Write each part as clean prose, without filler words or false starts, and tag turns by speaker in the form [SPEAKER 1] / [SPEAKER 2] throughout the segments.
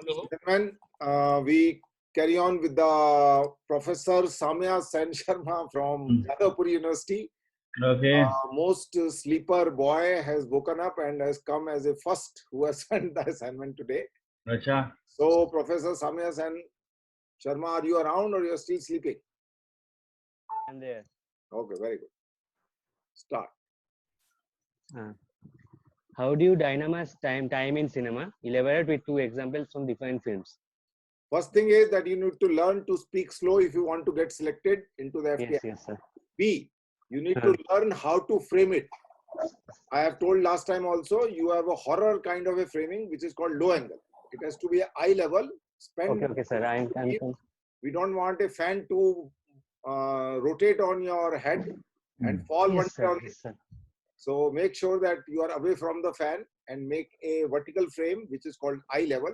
[SPEAKER 1] Hello.
[SPEAKER 2] Gentlemen, we carry on with the Professor Samya Sen Sharma from Jadavpur University.
[SPEAKER 3] Okay.
[SPEAKER 2] Most sleeper boy has woken up and has come as a first who has sent the assignment today.
[SPEAKER 3] Acha.
[SPEAKER 2] So, Professor Samya Sen Sharma, are you around or you are still sleeping?
[SPEAKER 4] I'm there.
[SPEAKER 2] Okay, very good. Start.
[SPEAKER 4] How do you dynamize time in cinema? Elaborate with two examples from different films.
[SPEAKER 2] First thing is that you need to learn to speak slow if you want to get selected into the FTI.
[SPEAKER 4] Yes, sir.
[SPEAKER 2] B, you need to learn how to frame it. I have told last time also, you have a horror kind of a framing which is called low angle. It has to be eye level.
[SPEAKER 4] Okay, sir.
[SPEAKER 2] We don't want a fan to rotate on your head and fall one way on it. So make sure that you are away from the fan and make a vertical frame which is called eye level,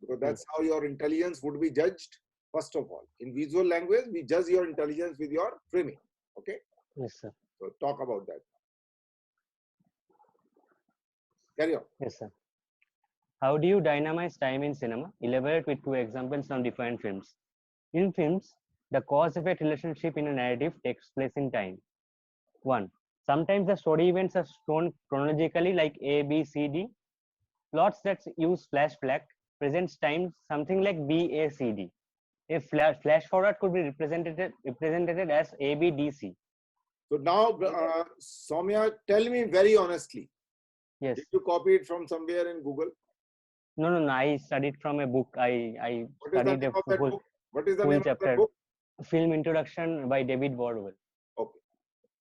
[SPEAKER 2] because that's how your intelligence would be judged. First of all, in visual language, we judge your intelligence with your framing. Okay.
[SPEAKER 4] Yes, sir.
[SPEAKER 2] So talk about that. Carry on.
[SPEAKER 4] Yes, sir. How do you dynamize time in cinema? Elaborate with two examples from different films. In films, the cause-effect relationship in a narrative takes place in time. 1. Sometimes the story events are shown chronologically like A, B, C, D. Plots that use flash back presents time something like B, A, C, D. A flash forward could be represented as A, B, D, C.
[SPEAKER 2] So now, Soumya, tell me very honestly.
[SPEAKER 4] Yes.
[SPEAKER 2] Did you copy it from somewhere in Google?
[SPEAKER 4] No. I studied from a book. I studied a full,
[SPEAKER 2] What is the name
[SPEAKER 4] chapter.
[SPEAKER 2] of that book?
[SPEAKER 4] Film Introduction by David Bordwell.
[SPEAKER 2] Okay.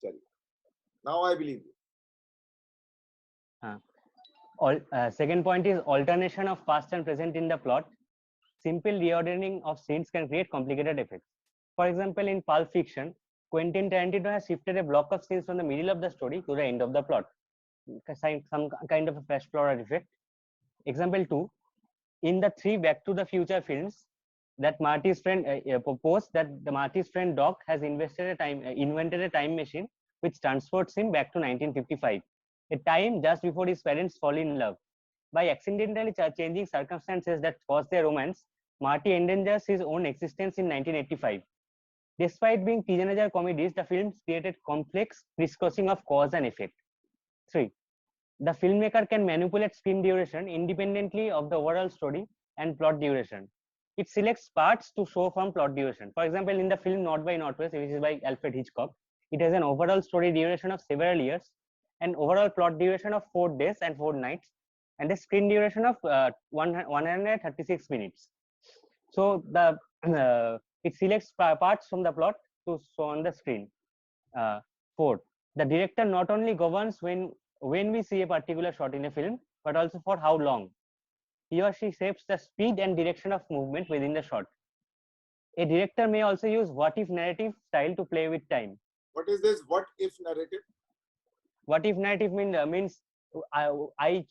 [SPEAKER 2] Sorry. Now I believe you.
[SPEAKER 4] Second point is alternation of past and present in the plot. Simple reordering of scenes can create complicated effects. For example, in Pulp Fiction, Quentin Tarantino has shifted a block of scenes from the middle of the story to the end of the plot. Some kind of a flash forward effect. Example 2, in the 3 Back to the Future films, that Marty's friend proposed that the Marty's friend Doc has invented a time machine which transports him back to 1955, a time just before his parents fall in love. By accidentally changing circumstances that cause their romance, Marty endangers his own existence in 1985. Despite being teenager comedies, the films created complex crisscrossing of cause and effect. 3. The filmmaker can manipulate screen duration independently of the overall story and plot duration. It selects parts to show from plot duration. For example, in the film North by Northwest, which is by Alfred Hitchcock, it has an overall story duration of several years, an overall plot duration of 4 days and 4 nights, and a screen duration of 136 minutes. So it selects parts from the plot to show on the screen. 4. The director not only governs when we see a particular shot in a film, but also for how long. He or she shapes the speed and direction of movement within the shot. A director may also use what-if narrative style to play with time.
[SPEAKER 2] What is this what-if narrative?
[SPEAKER 4] What-if narrative means I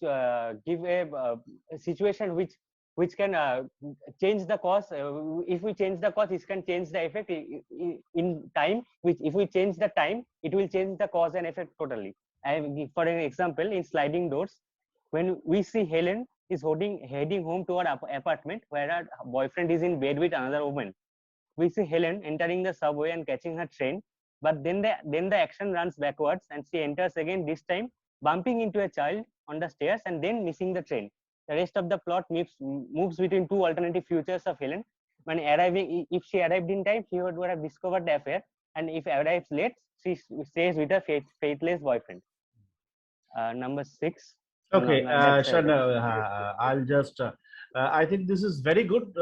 [SPEAKER 4] give a situation which can change the cause. If we change the cause, it can change the effect in time. Which if we change the time, it will change the cause and effect totally. For an example, in Sliding Doors, when we see Helen is heading home to her apartment where her boyfriend is in bed with another woman. We see Helen entering the subway and catching her train, but then the action runs backwards and she enters again, this time bumping into a child on the stairs and then missing the train. The rest of the plot moves between two alternative futures of Helen. When if she arrived in time, she would have discovered the affair, and if arrives late, she stays with her faithless boyfriend. Number 6.
[SPEAKER 3] Okay, I'll just. I think this is very good,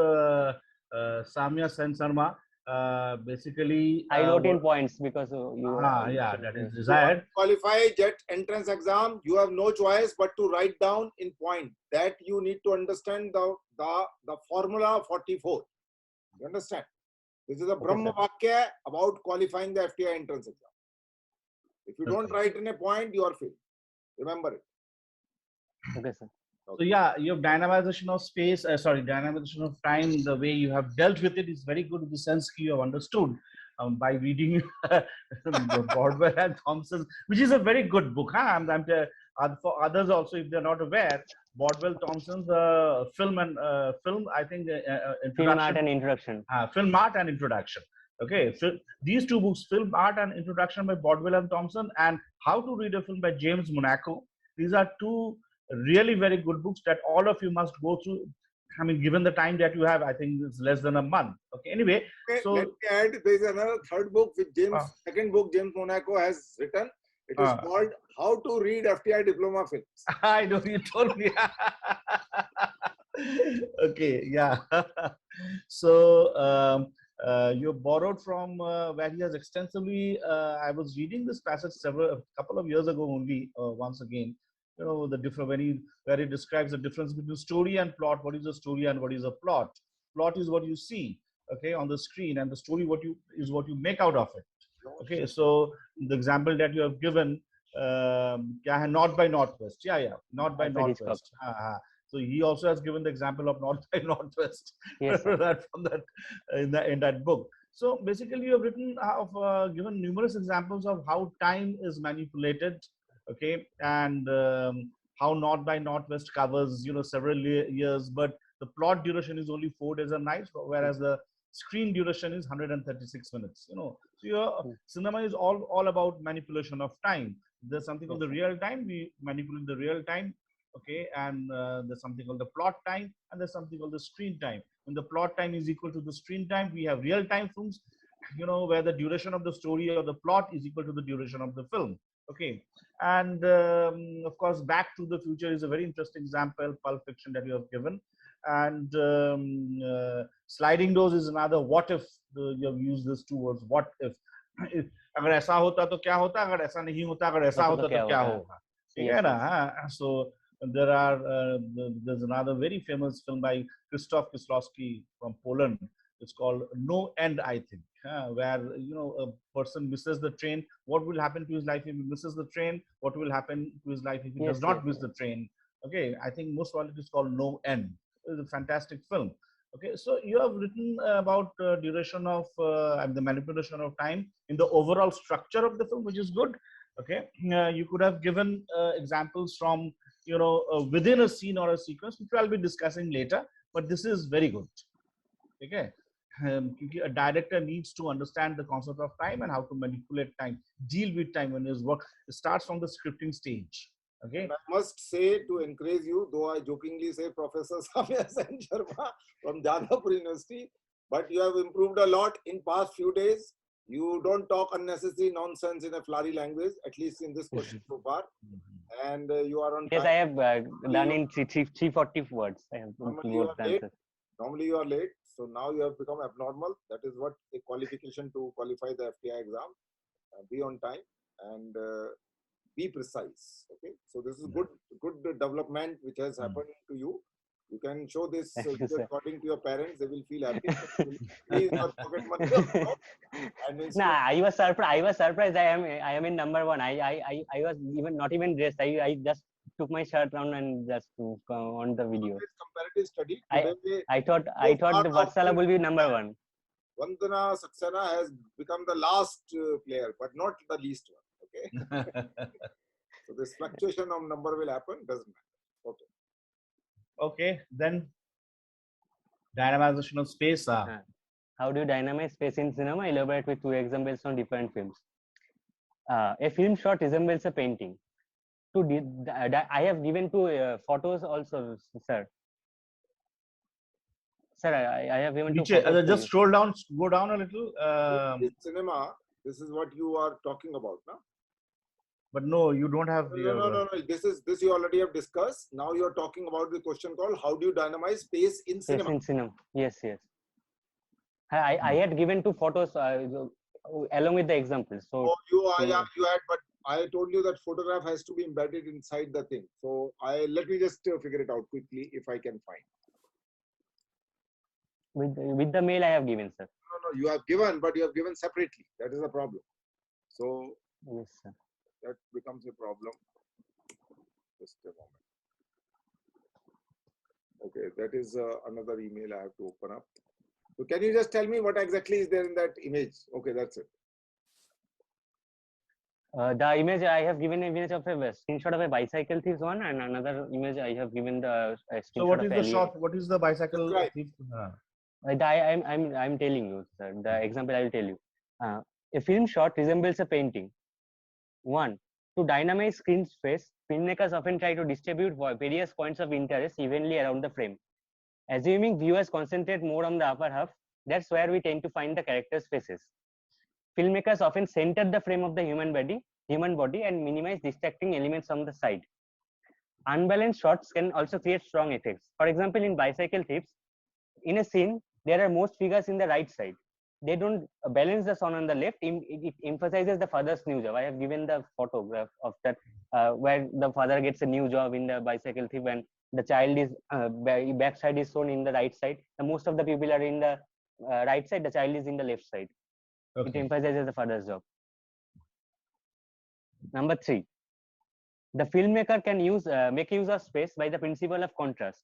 [SPEAKER 3] Samya Sen Sharma. Basically,
[SPEAKER 4] I wrote in points because you.
[SPEAKER 3] Yeah, that is desired.
[SPEAKER 2] Qualify JET entrance exam. You have no choice but to write down in point that you need to understand the formula 44. You understand? This is a Brahma Vakya about qualifying the FTI entrance exam. If you don't write in a point, you are failed. Remember it.
[SPEAKER 4] Okay, sir.
[SPEAKER 3] So yeah, your dynamization of space, dynamization of time, the way you have dealt with it is very good in the sense you have understood by reading Bordwell and Thompson, which is a very good book. For others also, if they're not aware, Bordwell Thompson's film and film, I think,
[SPEAKER 4] Film art
[SPEAKER 3] introduction.
[SPEAKER 4] and introduction.
[SPEAKER 3] Film art and introduction. Okay, so these two books, Film Art and Introduction by Bordwell and Thompson, and How to Read a Film by James Monaco. These are two really very good books that all of you must go through. I mean, given the time that you have, I think it's less than a month. Okay, anyway, so
[SPEAKER 2] let me add, there is another third book which second book James Monaco has written. It is called How to Read FTI Diploma Films.
[SPEAKER 3] I know, you told me. Okay, yeah. So you borrowed from where he has extensively. I was reading this passage a couple of years ago only. Once again, you know, the different where he describes the difference between story and plot. What is a story and what is a plot? Plot is what you see, okay, on the screen, and the story what you make out of it. Okay, so the example that you have given, North by Northwest. Yeah, North by Northwest. So he also has given the example of North by Northwest.
[SPEAKER 4] Yes,
[SPEAKER 3] that from that in that book. So basically, you have written given numerous examples of how time is manipulated, okay, and how North by Northwest covers, you know, several years, but the plot duration is only 4 days and nights, whereas the screen duration is 136 minutes. You know, so your cinema is all about manipulation of time. There's something called the real time. We manipulate the real time. Okay, and there's something called the plot time, and there's something called the screen time. When the plot time is equal to the screen time, we have real time films, you know, where the duration of the story or the plot is equal to the duration of the film. Okay, and of course, Back to the Future is a very interesting example, Pulp Fiction, that you have given, and Sliding Doors is another. What if you have used these two words? What if? अगर ऐसा होता तो क्या होता, अगर ऐसा नहीं होता, अगर ऐसा होता तो क्या होगा, ठीक है ना? So there are there's another very famous film by Krzysztof Kieslowski from Poland. It's called No End, I think, where, you know, a person misses the train. What will happen to his life if he misses the train? What will happen to his life if he does not miss the train? Okay, I think most probably it's called No End. It's a fantastic film. Okay, so you have written about duration of and the manipulation of time in the overall structure of the film, which is good. Okay, you could have given examples from, you know, within a scene or a sequence, which I'll be discussing later, but this is very good. Okay, a director needs to understand the concept of time and how to manipulate time, deal with time when his work starts from the scripting stage. Okay,
[SPEAKER 2] and I must say, to encourage you, though I jokingly say Professor Samya Sen Sharma from Jadavpur University, but you have improved a lot in past few days. You don't talk unnecessary nonsense in a flowery language, at least in this question so far. And you are on time.
[SPEAKER 4] Yes, I have done in 340 words. I have
[SPEAKER 2] Normally you are late, so now you have become abnormal. That is what a qualification to qualify the FTI exam. Be on time and be precise. Okay, so this is good development which has happened to you. You can show this according to your parents; they will feel happy. Please not forget money.
[SPEAKER 4] Nah, I was surprised. I am in number one. I was not even dressed. I just took my shirt down and just to on the video.
[SPEAKER 2] Comparative study.
[SPEAKER 4] I thought the Vatsala will be number one.
[SPEAKER 2] Vandana Saxena has become the last player, but not the least one. Okay. So this fluctuation of number will happen. Doesn't matter. Okay.
[SPEAKER 3] Okay, then dynamization of space.
[SPEAKER 4] How do you dynamize space in cinema? Elaborate with 2 examples on different films. A film shot resembles a painting. I have given 2 photos also, sir. Sir, I have given 2 photos.
[SPEAKER 3] Just scroll down, go down a little.
[SPEAKER 2] Cinema, this is what you are talking about, no?
[SPEAKER 3] But no, you don't have.
[SPEAKER 2] No. This you already have discussed. Now you are talking about the question called how do you dynamize space in cinema?
[SPEAKER 4] Space in cinema. Yes. I had given 2 photos along with the examples. So
[SPEAKER 2] you had, but I told you that photograph has to be embedded inside the thing. So let me just figure it out quickly if I can find.
[SPEAKER 4] With the mail I have given, sir.
[SPEAKER 2] No, you have given, but you have given separately. That is the problem. So
[SPEAKER 4] yes, sir.
[SPEAKER 2] That becomes a problem. Just a moment. Okay, that is another email I have to open up. So can you just tell me what exactly is there in that image? Okay, that's it.
[SPEAKER 4] The image I have given an image of a screenshot of a bicycle thief one, and another image I have given the screenshot.
[SPEAKER 3] So what is
[SPEAKER 4] of
[SPEAKER 3] the shot? What is the bicycle thief?
[SPEAKER 4] I'm telling you, sir. The example I will tell you. A film shot resembles a painting. 1. To dynamize screen space, filmmakers often try to distribute various points of interest evenly around the frame. Assuming viewers concentrate more on the upper half, that's where we tend to find the characters' faces. Filmmakers often center the frame of the human body and minimize distracting elements on the side. Unbalanced shots can also create strong effects. For example, in Bicycle Thieves, in a scene, there are most figures in the right side. They don't balance the sun on the left. It emphasizes the father's new job. I have given the photograph of that where the father gets a new job in the Bicycle Thief, and the child is backside is shown in the right side. And most of the people are in the right side. The child is in the left side. Okay. It emphasizes the father's job. Number 3, the filmmaker can make use of space by the principle of contrast.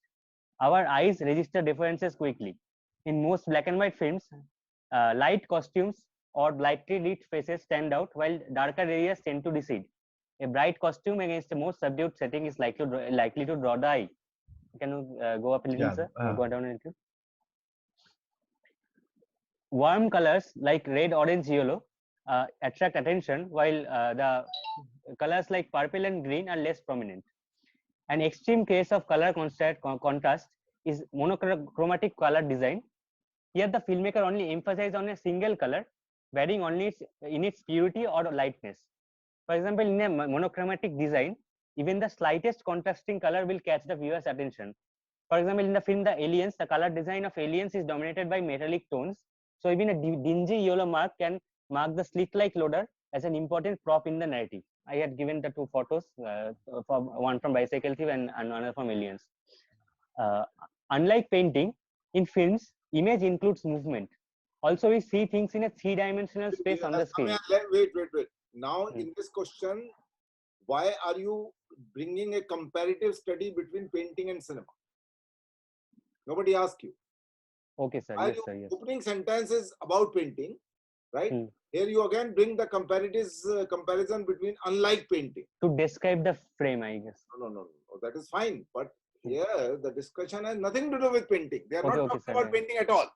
[SPEAKER 4] Our eyes register differences quickly. In most black and white films, light costumes or lightly lit faces stand out, while darker areas tend to recede. A bright costume against a more subdued setting is likely to draw the eye. Can you go up a little, sir? Go down a little. Warm colors like red, orange, yellow attract attention, while the colors like purple and green are less prominent. An extreme case of color contrast is monochromatic color design. Here, the filmmaker only emphasizes on a single color, varying only in its purity or lightness. For example, in a monochromatic design, even the slightest contrasting color will catch the viewer's attention. For example, in the film The Aliens, the color design of aliens is dominated by metallic tones. So even a dingy yellow mark can mark the slit-like loader as an important prop in the narrative. I had given the 2 photos, one from Bicycle Thief and another from Aliens. Unlike painting, in films, image includes movement. Also, we see things in a 3-dimensional space on the screen.
[SPEAKER 2] Wait. Now, in this question, why are you bringing a comparative study between painting and cinema? Nobody asked you.
[SPEAKER 4] Okay, sir. Yes, sir. Yes.
[SPEAKER 2] Opening sentence is about painting, right? Here you again bring the comparison between unlike painting.
[SPEAKER 4] To describe the frame, I guess.
[SPEAKER 2] No. That is fine. But here the discussion has nothing to do with painting. They are not talking about painting at all.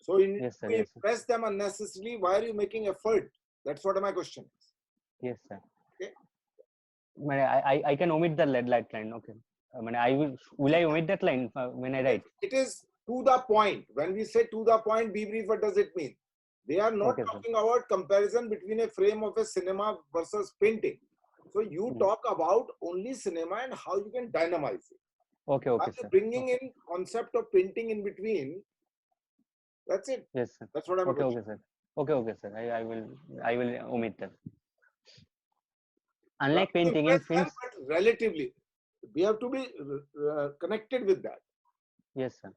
[SPEAKER 2] So if we press them unnecessarily, why are you making effort? That's what my question is.
[SPEAKER 4] Yes, sir.
[SPEAKER 2] Okay.
[SPEAKER 4] I can omit the red light line. Okay. Will I omit that line when I write?
[SPEAKER 2] It is to the point. When we say to the point, be brief, what does it mean? They are not talking about comparison between a frame of a cinema versus painting. So you talk about only cinema and how you can dynamize it.
[SPEAKER 4] Okay, sir.
[SPEAKER 2] Bringing in concept of painting in between. That's it.
[SPEAKER 4] Yes, sir.
[SPEAKER 2] That's what I'm
[SPEAKER 4] okay, sir. Okay, sir. I will omit that. Unlike painting in films,
[SPEAKER 2] but relatively, we have to be connected with that.
[SPEAKER 4] Yes, sir.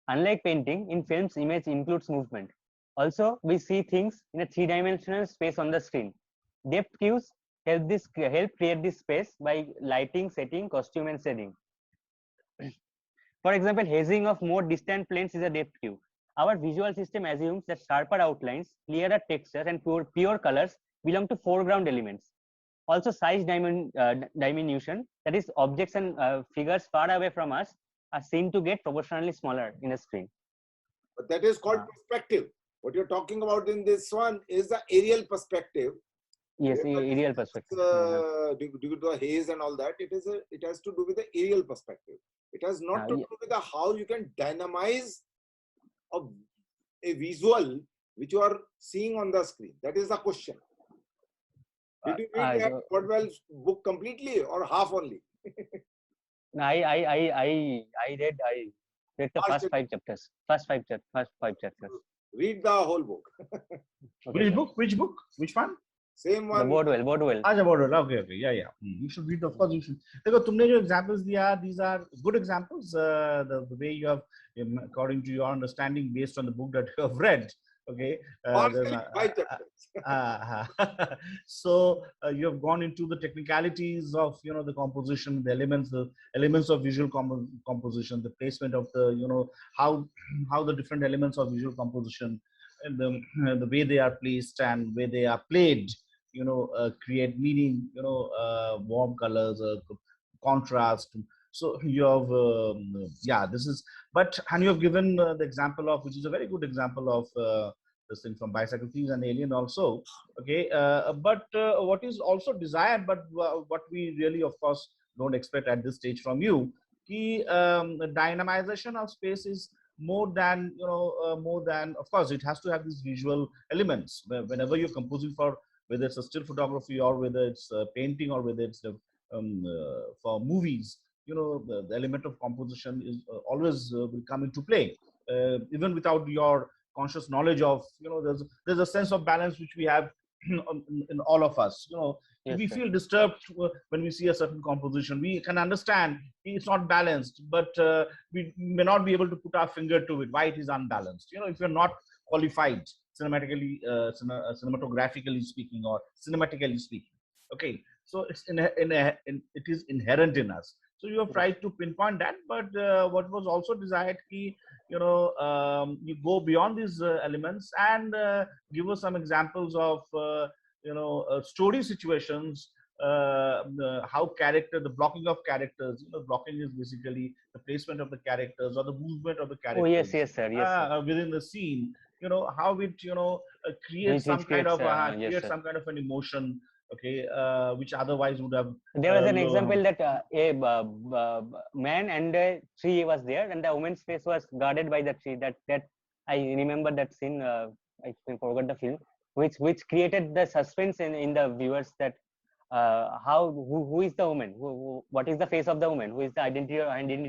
[SPEAKER 4] Unlike painting, in films, image includes movement. Also, we see things in a 3-dimensional space on the screen. Depth cues help create this space by lighting, setting, costume, and shading. For example, hazing of more distant planes is a depth cue. Our visual system assumes that sharper outlines, clearer textures, and pure colors belong to foreground elements. Also, size diminution, that is, objects and figures far away from us, are seen to get proportionally smaller in a screen.
[SPEAKER 2] But that is called perspective. What you're talking about in this one is the aerial perspective.
[SPEAKER 4] Yes, aerial perspective.
[SPEAKER 2] Due to the haze and all that, it has to do with the aerial perspective. It has not to do with how you can dynamize a visual which you are seeing on the screen. That is the question. Did you read Cordwell's book completely or half only?
[SPEAKER 4] I read the first 5 chapters. First five chapters.
[SPEAKER 2] Read the whole book.
[SPEAKER 3] Okay. Which book? Which one?
[SPEAKER 2] Same one.
[SPEAKER 4] Bordwell.
[SPEAKER 3] Bordwell. Okay. Yeah. You should read. Of course, you should. Because तुमने जो examples दिया, these are good examples. The way you have, according to your understanding, based on the book that you have read. Okay. So you have gone into the technicalities of the composition, the elements of visual composition, the placement of the how the different elements of visual composition the way they are placed and where they are played, create meaning, warm colors, contrast. So you have, this is, and you have given the example of, which is a very good example of this thing from Bicycle Thieves and Alien also. Okay, what is also desired, but what we really, of course, don't expect at this stage from you, the dynamization of space is more than, of course, it has to have these visual elements. Whenever you're composing for, whether it's a still photography or whether it's painting or whether it's for movies, the element of composition is always will come into play, even without your conscious knowledge of, there's a sense of balance which we have in all of us.
[SPEAKER 4] Yes,
[SPEAKER 3] we
[SPEAKER 4] sir.
[SPEAKER 3] feel disturbed when we see a certain composition. We can understand it's not balanced, but we may not be able to put our finger to it why it is unbalanced. If you're not qualified cinematically, cinematographically speaking, or cinematically speaking. Okay, so it's it is inherent in us. So you have tried to pinpoint that, but what was also desired, you go beyond these elements and give us some examples of story situations, how the blocking of characters. Blocking is basically the placement of the characters or the movement of the characters.
[SPEAKER 4] Oh yes, yes, sir. Yes, sir.
[SPEAKER 3] Within the scene, how it creates some kind of
[SPEAKER 4] yes,
[SPEAKER 3] some kind of an emotion. Okay, which otherwise would have.
[SPEAKER 4] There was an example that a man and a tree was there, and the woman's face was guarded by the tree. That I remember that scene. I forgot the film, which created the suspense in the viewers that who is the woman, what is the face of the woman, who is the identity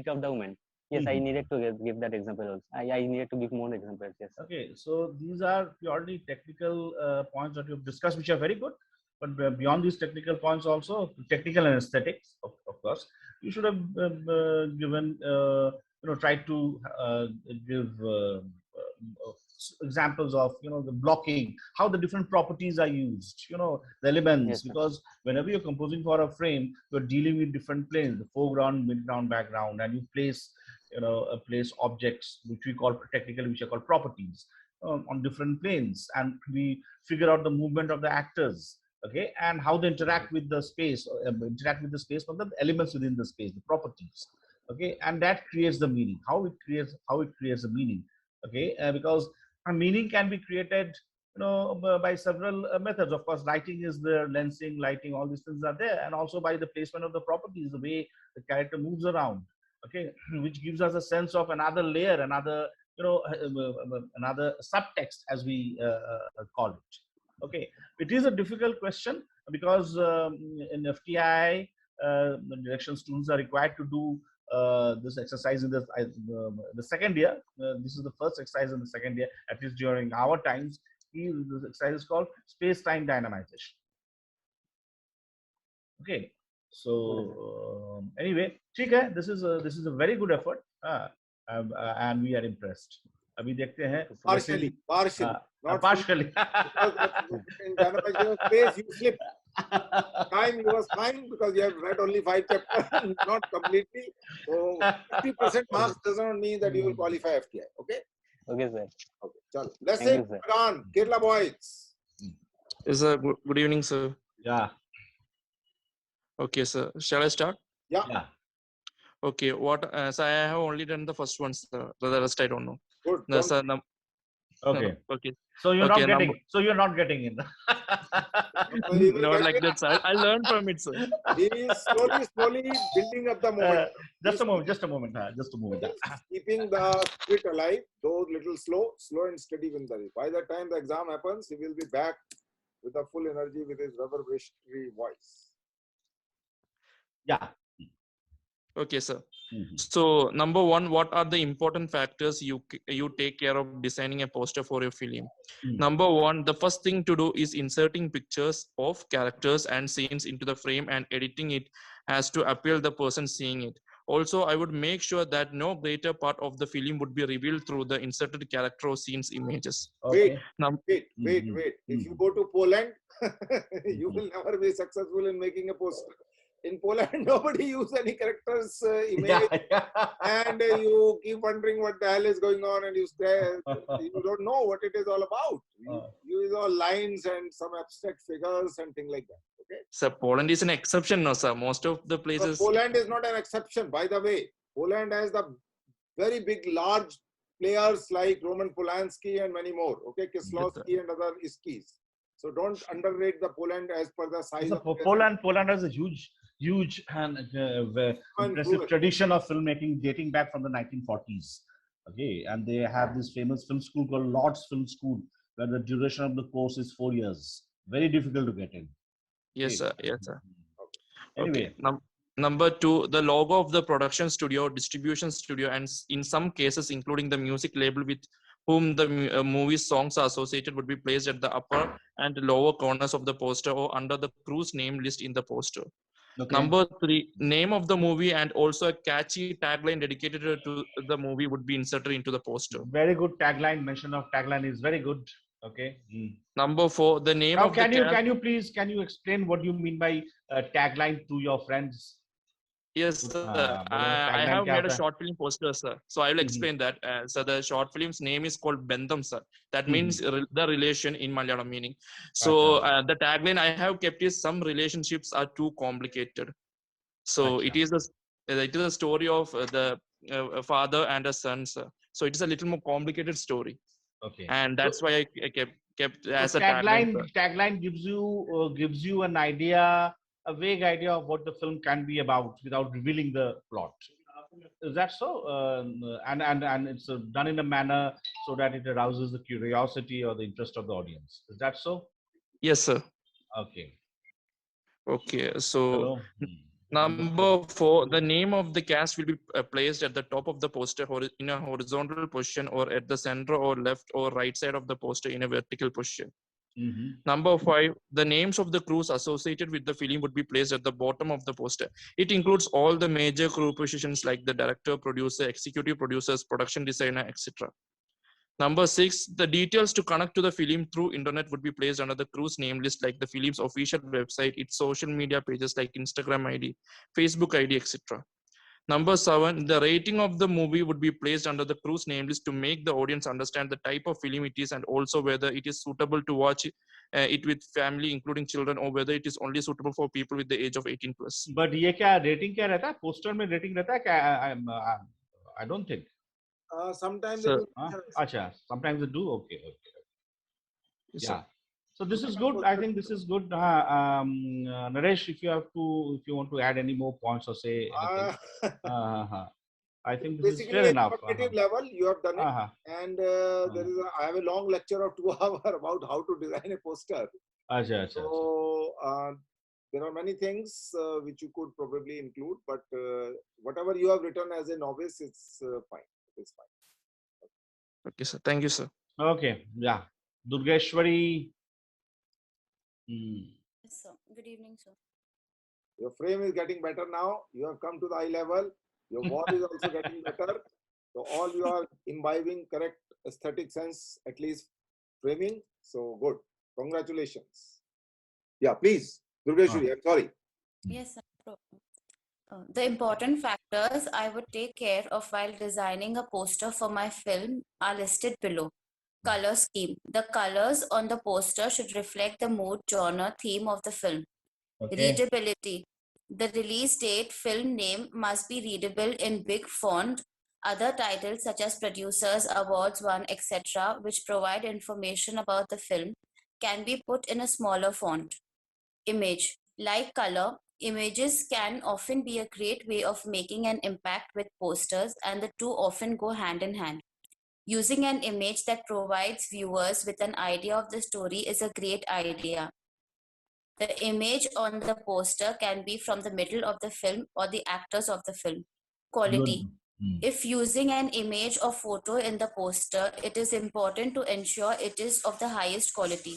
[SPEAKER 4] of the woman. Yes, I needed to give that example also. I needed to give more examples. Yes.
[SPEAKER 3] Okay, so these are purely technical points that you've discussed, which are very good. But beyond these technical points, also technical and aesthetics, of course, you should have given, tried to give examples of, the blocking, how the different properties are used, the elements. Yes, because whenever you're composing for a frame, you're dealing with different planes, the foreground, midground, background, and you place, place objects, which we call technically, which are called properties, on different planes, and we figure out the movement of the actors. Okay, and how they interact with the space, from the elements within the space, the properties. Okay, and that creates the meaning. How it creates a meaning. Okay, because a meaning can be created, by several methods. Of course, lighting is there, lensing, lighting, all these things are there, and also by the placement of the properties, the way the character moves around. Okay, which gives us a sense of another layer, another another subtext, as we call it. Okay, it is a difficult question because in FTI, the direction students are required to do this exercise in the second year. This is the first exercise in the second year, at least during our times. This exercise is called space-time dynamization. Okay, so anyway, this is a very good effort, and we are impressed. अभी देखते हैं
[SPEAKER 2] partially in dynamization space you slip. Time you was fine because you have read only 5 chapters, not completely. So 50% marks does not mean that you will qualify FTI. Okay.
[SPEAKER 4] Okay, sir.
[SPEAKER 2] Okay. Chalo. Let's say Kerala boys.
[SPEAKER 1] Yes, sir. Good evening, sir.
[SPEAKER 3] Yeah.
[SPEAKER 1] Okay, sir. Shall I start?
[SPEAKER 2] Yeah.
[SPEAKER 1] Okay. So I have only done the first one, sir. The rest I don't know.
[SPEAKER 2] Good.
[SPEAKER 1] No, sir,
[SPEAKER 3] okay.
[SPEAKER 1] Okay.
[SPEAKER 3] So you're not getting. So you're not getting in.
[SPEAKER 1] Not like that, sir. I learned from it, sir.
[SPEAKER 2] He is slowly building up the moment.
[SPEAKER 3] Just a moment.
[SPEAKER 2] Keeping the spirit alive, though little slow and steady win the race. By the time the exam happens, he will be back with a full energy with his reverberatory voice.
[SPEAKER 3] Yeah.
[SPEAKER 1] Okay, sir. So number one, what are the important factors you take care of designing a poster for your film? Number one, the first thing to do is inserting pictures of characters and scenes into the frame and editing it as to appeal the person seeing it. Also, I would make sure that no greater part of the film would be revealed through the inserted character or scenes images.
[SPEAKER 2] Okay. Wait. If you go to Poland, you will never be successful in making a poster. In Poland, nobody uses any characters image, and you keep wondering what the hell is going on, and you don't know what it is all about. You use all lines and some abstract figures and things like that. Okay.
[SPEAKER 1] So Poland is an exception, no, sir. Most of the places.
[SPEAKER 2] Poland is not an exception, by the way. Poland has the very big, large players like Roman Polanski and many more. Okay, Kieslowski and other Iskis. So don't underrate the Poland as per the size of
[SPEAKER 3] Poland has a huge and impressive tradition of filmmaking dating back from the 1940s. Okay, and they have this famous film school called Lord's Film School, where the duration of the course is 4 years. Very difficult to get in.
[SPEAKER 1] Yes, sir. Yes, sir.
[SPEAKER 3] Anyway.
[SPEAKER 1] Okay. Number 2, the logo of the production studio, distribution studio, and in some cases, including the music label with whom the movie's songs are associated, would be placed at the upper and lower corners of the poster or under the crew's name list in the poster. Okay. Number 3, name of the movie and also a catchy tagline dedicated to the movie would be inserted into the poster.
[SPEAKER 3] Very good tagline. Mention of tagline is very good. Okay.
[SPEAKER 1] Number 4, the name of
[SPEAKER 3] can you explain what you mean by tagline to your friends?
[SPEAKER 1] Yes, sir. I have made a short film poster, sir. So I will explain that. So the short film's name is called Bendam, sir. That means the relation in Malayalam meaning. So the tagline I have kept is some relationships are too complicated. So it is a story of the father and a son, sir. So it is a little more complicated story.
[SPEAKER 3] Okay.
[SPEAKER 1] And that's why I kept as a
[SPEAKER 3] tagline. Tagline gives you an idea, a vague idea of what the film can be about without revealing the plot. Is that so? And it's done in a manner so that it arouses the curiosity or the interest of the audience. Is that so?
[SPEAKER 1] Yes, sir.
[SPEAKER 3] Okay.
[SPEAKER 1] Okay. So number 4, the name of the cast will be placed at the top of the poster in a horizontal position or at the center or left or right side of the poster in a vertical position. Number 5, the names of the crews associated with the film would be placed at the bottom of the poster. It includes all the major crew positions like the director, producer, executive producers, production designer, etc. Number 6, the details to connect to the film through internet would be placed under the crew's name list, like the film's official website, its social media pages like Instagram ID, Facebook ID, etc. Number 7, the rating of the movie would be placed under the crew's name list to make the audience understand the type of film it is and also whether it is suitable to watch it with family, including children, or whether it is only suitable for people with the age of 18 plus.
[SPEAKER 3] But ये क्या rating क्या रहता है? Poster में rating रहता है क्या? I don't think.
[SPEAKER 2] Sometimes
[SPEAKER 3] sometimes they do. Okay. Yeah. So this is good. I think this is good. Naresh, if you want to add any more points or say anything, I think this is fair enough.
[SPEAKER 2] Basically, level you have done it, and I have a long lecture of 2 hours about how to design a poster. So there are many things which you could probably include, but whatever you have written as a novice, it's fine. It's fine.
[SPEAKER 1] Okay, sir. Thank you, sir.
[SPEAKER 3] Okay. Yeah. Durgeshwari.
[SPEAKER 5] Yes, sir. Good evening, sir.
[SPEAKER 2] Your frame is getting better now. You have come to the eye level. Your wall is also getting better. So all you are imbibing correct aesthetic sense, at least framing. So good. Congratulations. Yeah, please. Durgeshwari, I'm sorry.
[SPEAKER 5] Yes, sir. The important factors I would take care of while designing a poster for my film are listed below. Color scheme. The colors on the poster should reflect the mood, genre, theme of the film. Okay. Readability. The release date, film name must be readable in big font. Other titles such as producers, awards won, etc., which provide information about the film, can be put in a smaller font. Image. Like color, images can often be a great way of making an impact with posters, and the two often go hand in hand. Using an image that provides viewers with an idea of the story is a great idea. The image on the poster can be from the middle of the film or the actors of the film. Quality. If using an image or photo in the poster, it is important to ensure it is of the highest quality.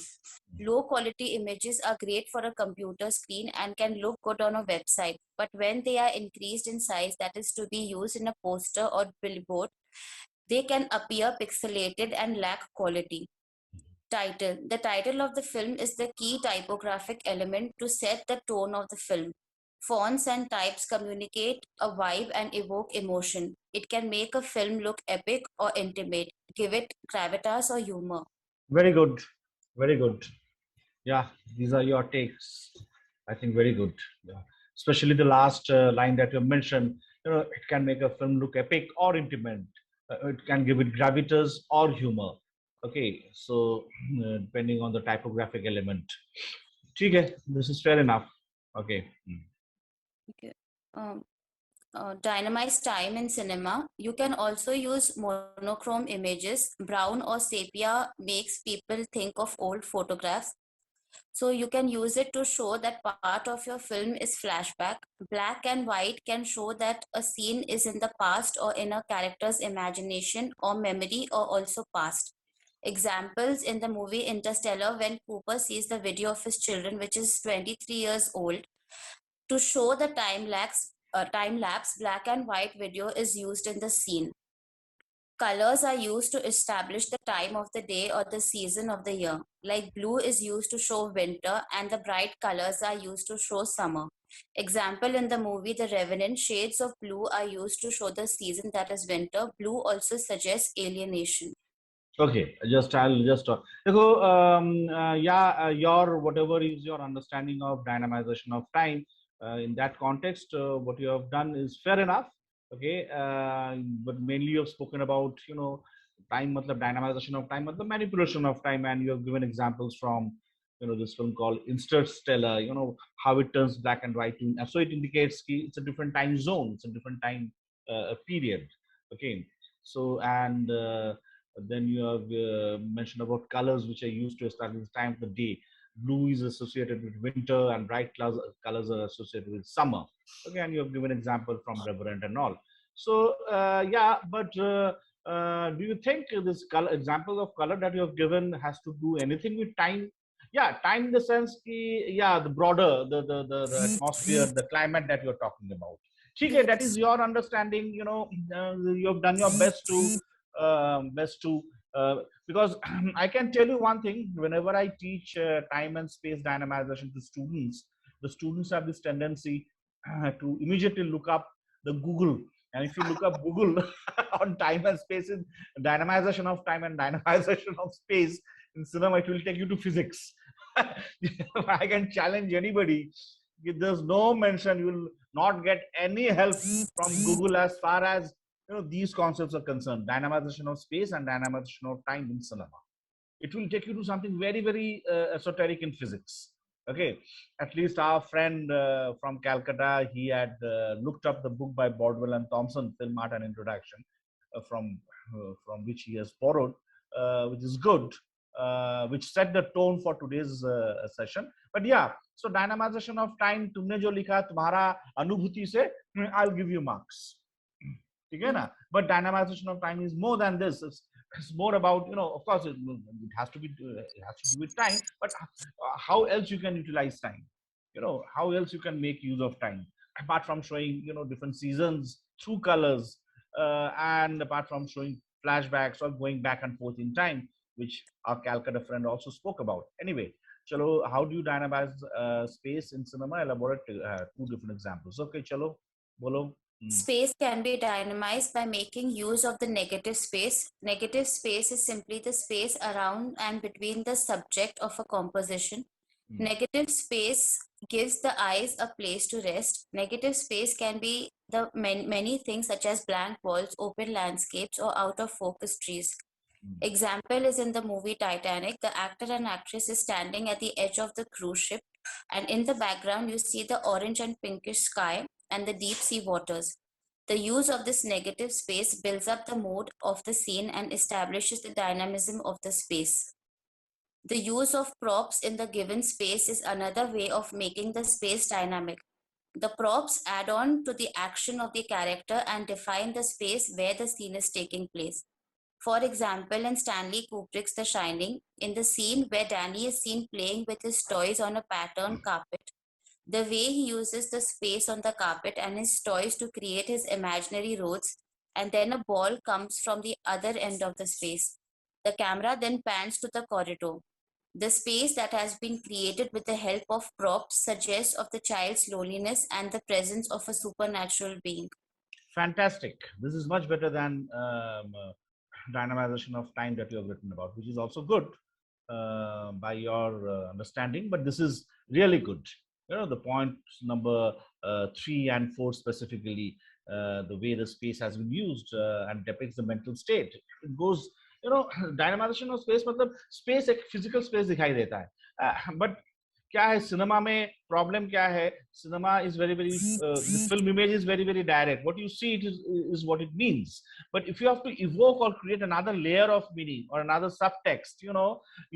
[SPEAKER 5] Low quality images are great for a computer screen and can look good on a website, but when they are increased in size, that is to be used in a poster or billboard, they can appear pixelated and lack quality. Title. The title of the film is the key typographic element to set the tone of the film. Fonts and types communicate a vibe and evoke emotion. It can make a film look epic or intimate, give it gravitas or humor.
[SPEAKER 3] Very good. Very good. Yeah, these are your takes. I think very good. Yeah. Especially the last line that you mentioned, it can make a film look epic or intimate. It can give it gravitas or humor. Okay, so depending on the typographic element. Okay, this is fair enough. Okay.
[SPEAKER 5] Okay. Dynamize time in cinema. You can also use monochrome images. Brown or sepia makes people think of old photographs. So you can use it to show that part of your film is flashback. Black and white can show that a scene is in the past or in a character's imagination or memory or also past. Examples in the movie Interstellar, when Cooper sees the video of his children, which is 23 years old, to show the time lapse, black and white video is used in the scene. Colors are used to establish the time of the day or the season of the year. Like blue is used to show winter and the bright colors are used to show summer. Example in the movie The Revenant, shades of blue are used to show the season that is winter. Blue also suggests alienation.
[SPEAKER 3] Okay, I'll just talk. Your whatever is your understanding of dynamization of time in that context, what you have done is fair enough. Okay, but mainly you have spoken about time, matlab dynamization of time, the manipulation of time, and you have given examples from this film called Interstellar. How it turns black and white, so it indicates it's a different time zone, it's a different time period. Okay, so and then you have mentioned about colors which are used to establish the time of the day. Blue is associated with winter and bright colors are associated with summer. Okay, and you have given example from Reverend and all. So do you think this color example of color that you have given has to do anything with time? Yeah, time in the sense the broader the atmosphere, the climate that you're talking about. Okay, that is your understanding. You have done your best to because I can tell you one thing. Whenever I teach time and space dynamization to students, the students have this tendency to immediately look up the Google. And if you look up Google on time and space, dynamization of time and dynamization of space in cinema, it will take you to physics. I can challenge anybody. If there's no mention, you will not get any help from Google as far as these concepts are concerned. Dynamization of space and dynamization of time in cinema. It will take you to something very, very esoteric in physics. Okay, at least our friend from Calcutta, he had looked up the book by Bordwell and Thompson, Film Art and Introduction, from which he has borrowed, which is good, which set the tone for today's session. But yeah, so dynamization of time, तुमने जो लिखा तुम्हारा अनुभूति से, I'll give you marks. But dynamization of time is more than this. It's more about, of course it has to do with time, but how else you can utilize time, how else you can make use of time apart from showing different seasons through colors, and apart from showing flashbacks or going back and forth in time, which our Calcutta friend also spoke about. Anyway, chalo, how do you dynamize space in cinema? Elaborate two different examples. Okay, chalo, bolo.
[SPEAKER 5] Space can be dynamized by making use of the negative space. Negative space is simply the space around and between the subject of a composition. Negative space gives the eyes a place to rest. Negative space can be the many things such as blank walls, open landscapes, or out of focus trees. Example is in the movie Titanic. The actor and actress is standing at the edge of the cruise ship, and in the background you see the orange and pinkish sky and the deep sea waters. The use of this negative space builds up the mood of the scene and establishes the dynamism of the space. The use of props in the given space is another way of making the space dynamic. The props add on to the action of the character and define the space where the scene is taking place. For example, in Stanley Kubrick's The Shining, in the scene where Danny is seen playing with his toys on a patterned carpet, the way he uses the space on the carpet and his toys to create his imaginary roads, and then a ball comes from the other end of the space. The camera then pans to the corridor. The space that has been created with the help of props suggests of the child's loneliness and the presence of a supernatural being.
[SPEAKER 3] Fantastic. This is much better than dynamization of time that you have written about, which is also good by your understanding, but this is really good. You know, the point number 3 and 4 specifically, the way the space has been used and depicts the mental state. It goes, you know, dynamization of space, मतलब space एक physical space दिखाई देता है, but क्या है cinema में problem क्या है cinema is very very film image is very very direct what you see it is what it means but if you have to evoke or create another layer of meaning or another subtext you know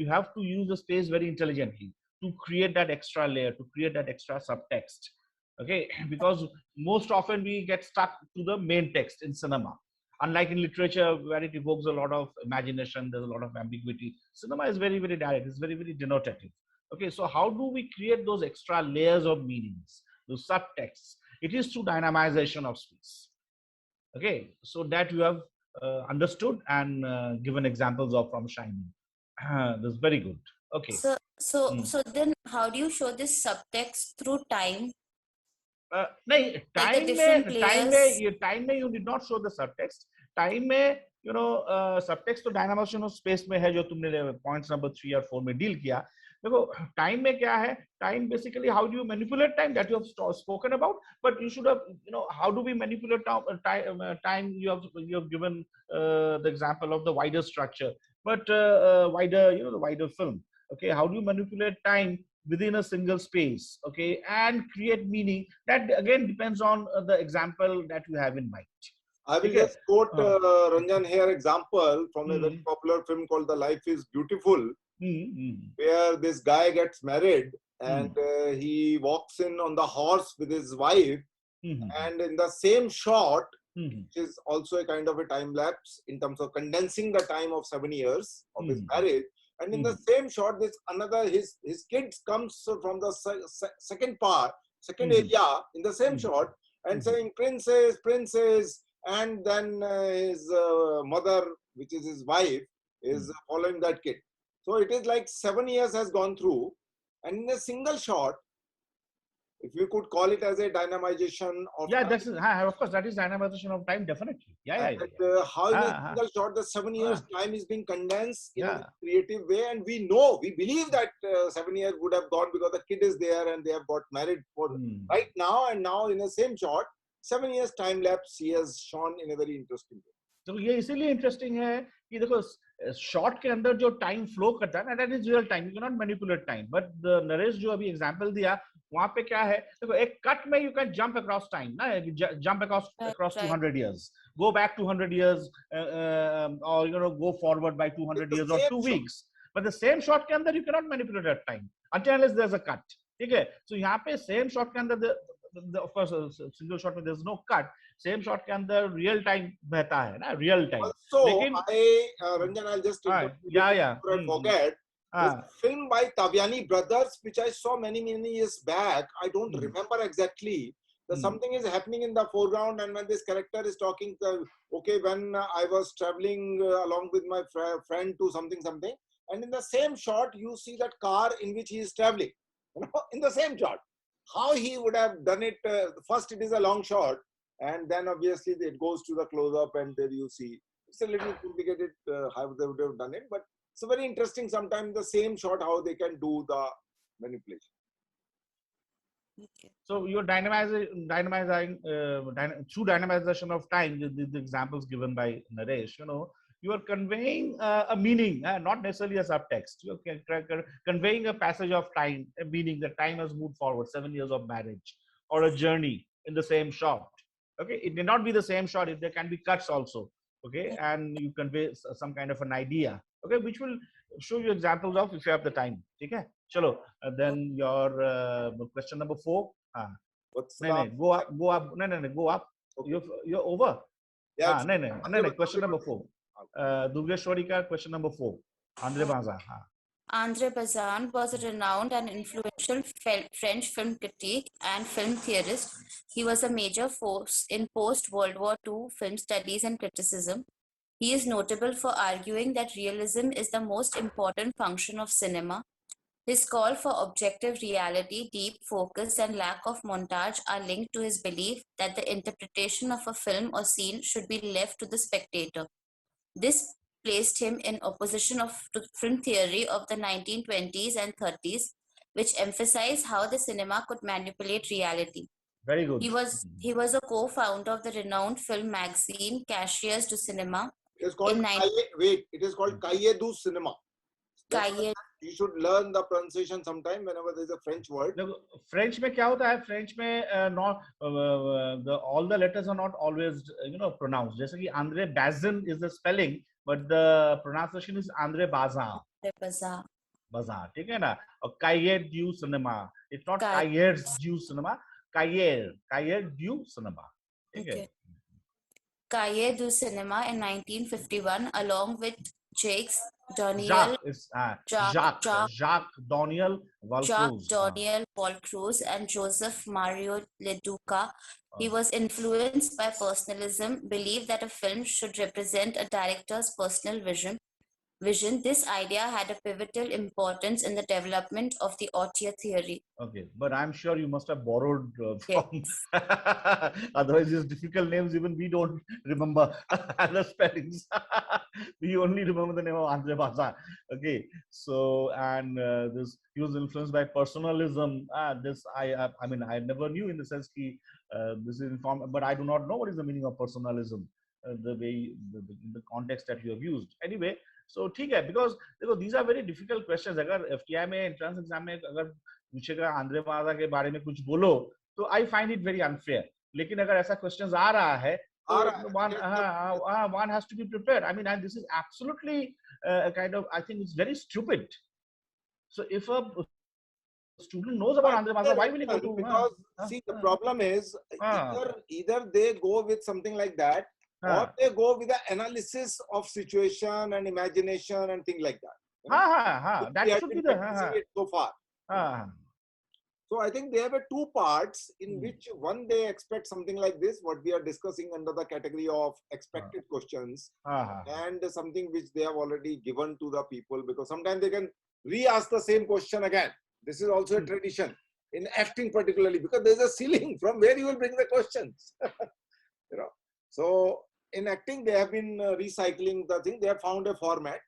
[SPEAKER 3] you have to use the space very intelligently to create that extra layer, to create that extra subtext, okay? Because most often we get stuck to the main text in cinema, unlike in literature where it evokes a lot of imagination, there's a lot of ambiguity. Cinema is very very direct, it's very very denotative. Okay, so how do we create those extra layers of meanings, those subtexts? It is through dynamization of space. Okay, so that you have understood and given examples of from Shining. That's very good. Okay.
[SPEAKER 5] So then how do you show this subtext through time?
[SPEAKER 3] नहीं, time में you did not show the subtext. Time में you know subtext तो dynamization of space में है जो तुमने points number 3 और 4 में deal किया. देखो टाइम में क्या है time basically how do you manipulate time that you have spoken about but you should have you know how do we manipulate time you have given the example of the wider structure but wider you know the wider film. Okay, how do you manipulate time within a single space, okay, and create meaning? That again depends on the example that you have in mind.
[SPEAKER 2] I will just quote Ranjan here example from a very popular film called The Life is Beautiful. Where this guy gets married and he walks in on the horse with his wife, and in the same shot, which is also a kind of a time lapse in terms of condensing the time of 7 years of his marriage, and in the same shot, this another his kids comes from the second area in the same shot and saying princess, princess, and then his mother, which is his wife, is following that kid. So it is like 7 years has gone through, and in a single shot, if you could call it as a dynamization of time.
[SPEAKER 3] That's of course that is dynamization of time, definitely.
[SPEAKER 2] How in a single shot the 7 years time is being condensed in a creative way, and we believe that 7 years would have gone because the kid is there and they have got married for right now, and now in the same shot 7 years time lapse he has shown in a very interesting way.
[SPEAKER 3] तो ये इसीलिए interesting है कि देखो short के अंदर जो time flow करता है ना that is real time, you can not manipulate time. But Naresh जो अभी एग्जांपल दिया वहां पे क्या है देखो एक कट में you can jump across time ना, jump across 200 years, go back 200 years or you know go forward by 200 years or 2 weeks. But the same shot के अंदर you cannot manipulate that time until unless there's a cut. ठीक है, so यहाँ पे same shot के अंदर of course single shot में there's no cut, same shot के अंदर real time बहता है ना, real time.
[SPEAKER 2] So Ranjan, I'll just forget this film by Taviani brothers, which I saw many years back. I don't remember exactly. Something is happening in the foreground, and when this character is talking, okay, when I was traveling along with my friend to something, and in the same shot you see that car in which he is traveling, you know, in the same shot. How he would have done it? First it is a long shot, and then obviously it goes to the close-up, and there you see. It's a little complicated how they would have done it, but it's very interesting. Sometimes the same shot, how they can do the manipulation.
[SPEAKER 3] Okay. So you're dynamizing through dynamization of time. The examples given by Naresh, you know, you are conveying a meaning, not necessarily a subtext. You're conveying a passage of time, a meaning that time has moved forward, 7 years of marriage, or a journey in the same shot. Okay, it may not be the same shot. There can be cuts also. Okay, and you convey some kind of an idea. Okay, which will show you examples of if you have the time. Okay, chalo. Then your question number 4.
[SPEAKER 2] What's
[SPEAKER 3] go up. Go up. Okay. You're over.
[SPEAKER 2] Yeah.
[SPEAKER 3] No. Question number 4. Durgeshwari ka question number 4. Andre Bazin.
[SPEAKER 5] Andre Bazin was a renowned and influential French film critic and film theorist. He was a major force in post-World War II film studies and criticism. He is notable for arguing that realism is the most important function of cinema. His call for objective reality, deep focus, and lack of montage are linked to his belief that the interpretation of a film or scene should be left to the spectator. This placed him in opposition to film theory of the 1920s and 30s, which emphasized how the cinema could manipulate reality.
[SPEAKER 3] Very good.
[SPEAKER 5] He was a co-founder of the renowned film magazine Cahiers du Cinema.
[SPEAKER 2] It is called it is called Cahiers du Cinema. You should learn the pronunciation sometime whenever there is a French word.
[SPEAKER 3] French में क्या होता है? French में not all the letters are not always pronounced. जैसे कि André Bazin is the spelling, but the pronunciation is André Bazin. Bazin, ठीक है ना? और Cahiers du Cinema. It's not Cahiers du Cinema. Cahiers du Cinema. Okay.
[SPEAKER 5] Cahiers du Cinema in 1951, along with Jacques
[SPEAKER 3] Daniel
[SPEAKER 5] Vaucluse and Joseph Mario Leduca. He was influenced by personalism, believed that a film should represent a director's personal vision. This idea had a pivotal importance in the development of the auteur theory.
[SPEAKER 3] Okay, but I'm sure you must have borrowed from. Otherwise, these difficult names, even we don't remember the spellings. We only remember the name of André Bazin. Okay, so and he was influenced by personalism. I mean, I never knew in the sense that this is informed, but I do not know what is the meaning of personalism. The way in the context that you have used. Anyway. So ठीक है, because these are very difficult questions. अगर FTI में entrance exam में अगर पूछेगा Andre बाजा के बारे में कुछ बोलो, तो I find it very unfair. लेकिन अगर ऐसा questions आ रहा है, तो one has to be prepared. I mean, and this is absolutely kind of, I think it's very stupid. So if a student knows about André Bazin, why will he go to?
[SPEAKER 2] Because see, the problem is either they go with something like that. Or they go with the analysis of situation and imagination and things like that.
[SPEAKER 3] That should be the
[SPEAKER 2] so far. So I think they have two parts in which one they expect something like this, what we are discussing under the category of expected questions, and something which they have already given to the people, because sometimes they can re-ask the same question again. This is also a tradition in acting particularly, because there is a ceiling from where you will bring the questions. So in acting, they have been recycling the thing. They have found a format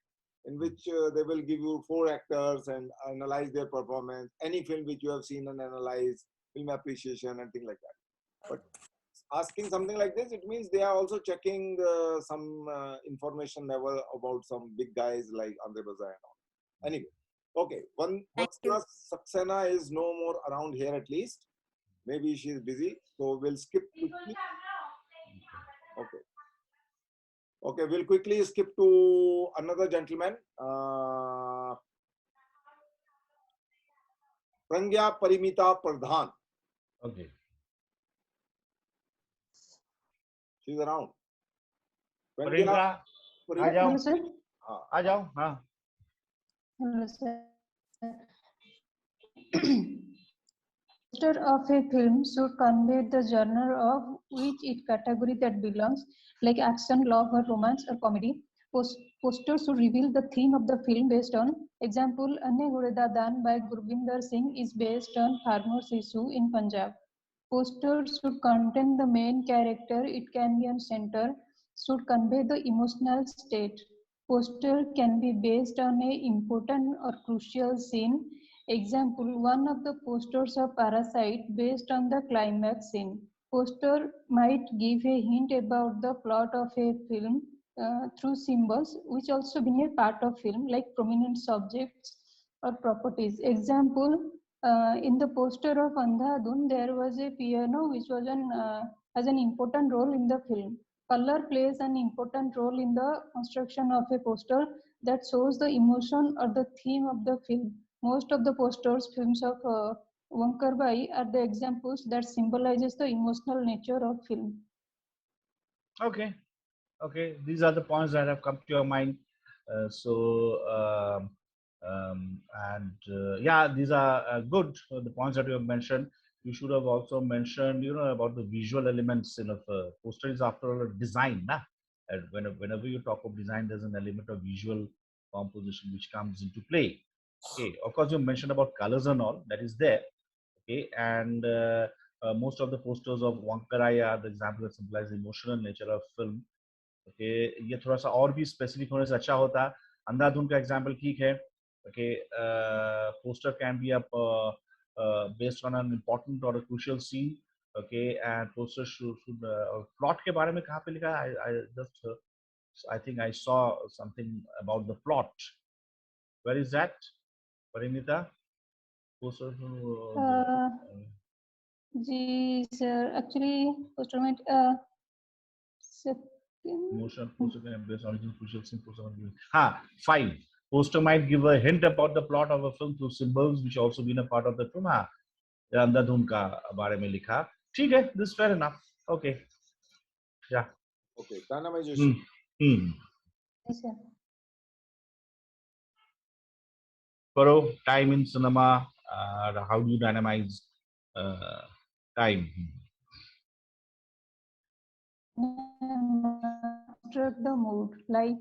[SPEAKER 2] in which they will give you 4 actors and analyze their performance. Any film which you have seen and analyze, film appreciation and things like that. But asking something like this, it means they are also checking some information level about some big guys like André Bazin and all. Anyway, okay. Saxena is no more around here at least. Maybe she is busy. So we'll skip quickly. Okay. Okay, we'll quickly skip to another gentleman. Pragya Parimita Pradhan.
[SPEAKER 3] Okay.
[SPEAKER 2] She's around.
[SPEAKER 3] Parimita.
[SPEAKER 6] Hello, sir. Hello, sir. Poster of a film should convey the genre of which it category that belongs, like action, love, or romance, or comedy. Poster should reveal the theme of the film based on. Example, Anne Gureda Dan by Gurbinder Singh is based on Farmer Sishu in Punjab. Poster should contain the main character, it can be on center, should convey the emotional state. Poster can be based on a important or crucial scene. Example, one of the posters of Parasite based on the climax scene. Poster might give a hint about the plot of a film through symbols, which also being a part of film, like prominent subjects or properties. Example, in the poster of Andhadhun, there was a piano which was has an important role in the film. Color plays an important role in the construction of a poster that shows the emotion or the theme of the film. Most of the posters, films of Wankarbai are the examples that symbolizes the emotional nature of film.
[SPEAKER 3] Okay. Okay. These are the points that have come to your mind. Yeah, these are good. The points that you have mentioned. You should have also mentioned, about the visual elements in a poster is after all a design. Nah? And whenever you talk of design, there's an element of visual composition which comes into play. Okay, of course, you mentioned about colors and all, that is there. Okay, and most of the posters of Wankarai are the example that symbolize the emotional nature of film. Okay, ये थोड़ा सा और भी specific होने से अच्छा होता. अंधाधुन का एग्जाम्पल ठीक है. Okay, poster can be up based on an important or a crucial scene. Okay, and poster should plot के बारे में कहाँ पे लिखा है? I just I think I saw something about the plot. Where is that, Parinita? Poster.
[SPEAKER 6] Ji sir, actually poster में
[SPEAKER 3] Motion poster can embrace original crucial scene. हाँ, 5. Poster might give a hint about the plot of a film through symbols which also been a part of the film. हाँ, अंधाधुन का बारे में लिखा. ठीक है, this is fair enough. Okay. Yeah.
[SPEAKER 2] Okay, dynamization.
[SPEAKER 6] Yes, sir.
[SPEAKER 3] Karo, time in cinema. How do you dynamize time?
[SPEAKER 6] Struck the mood. Like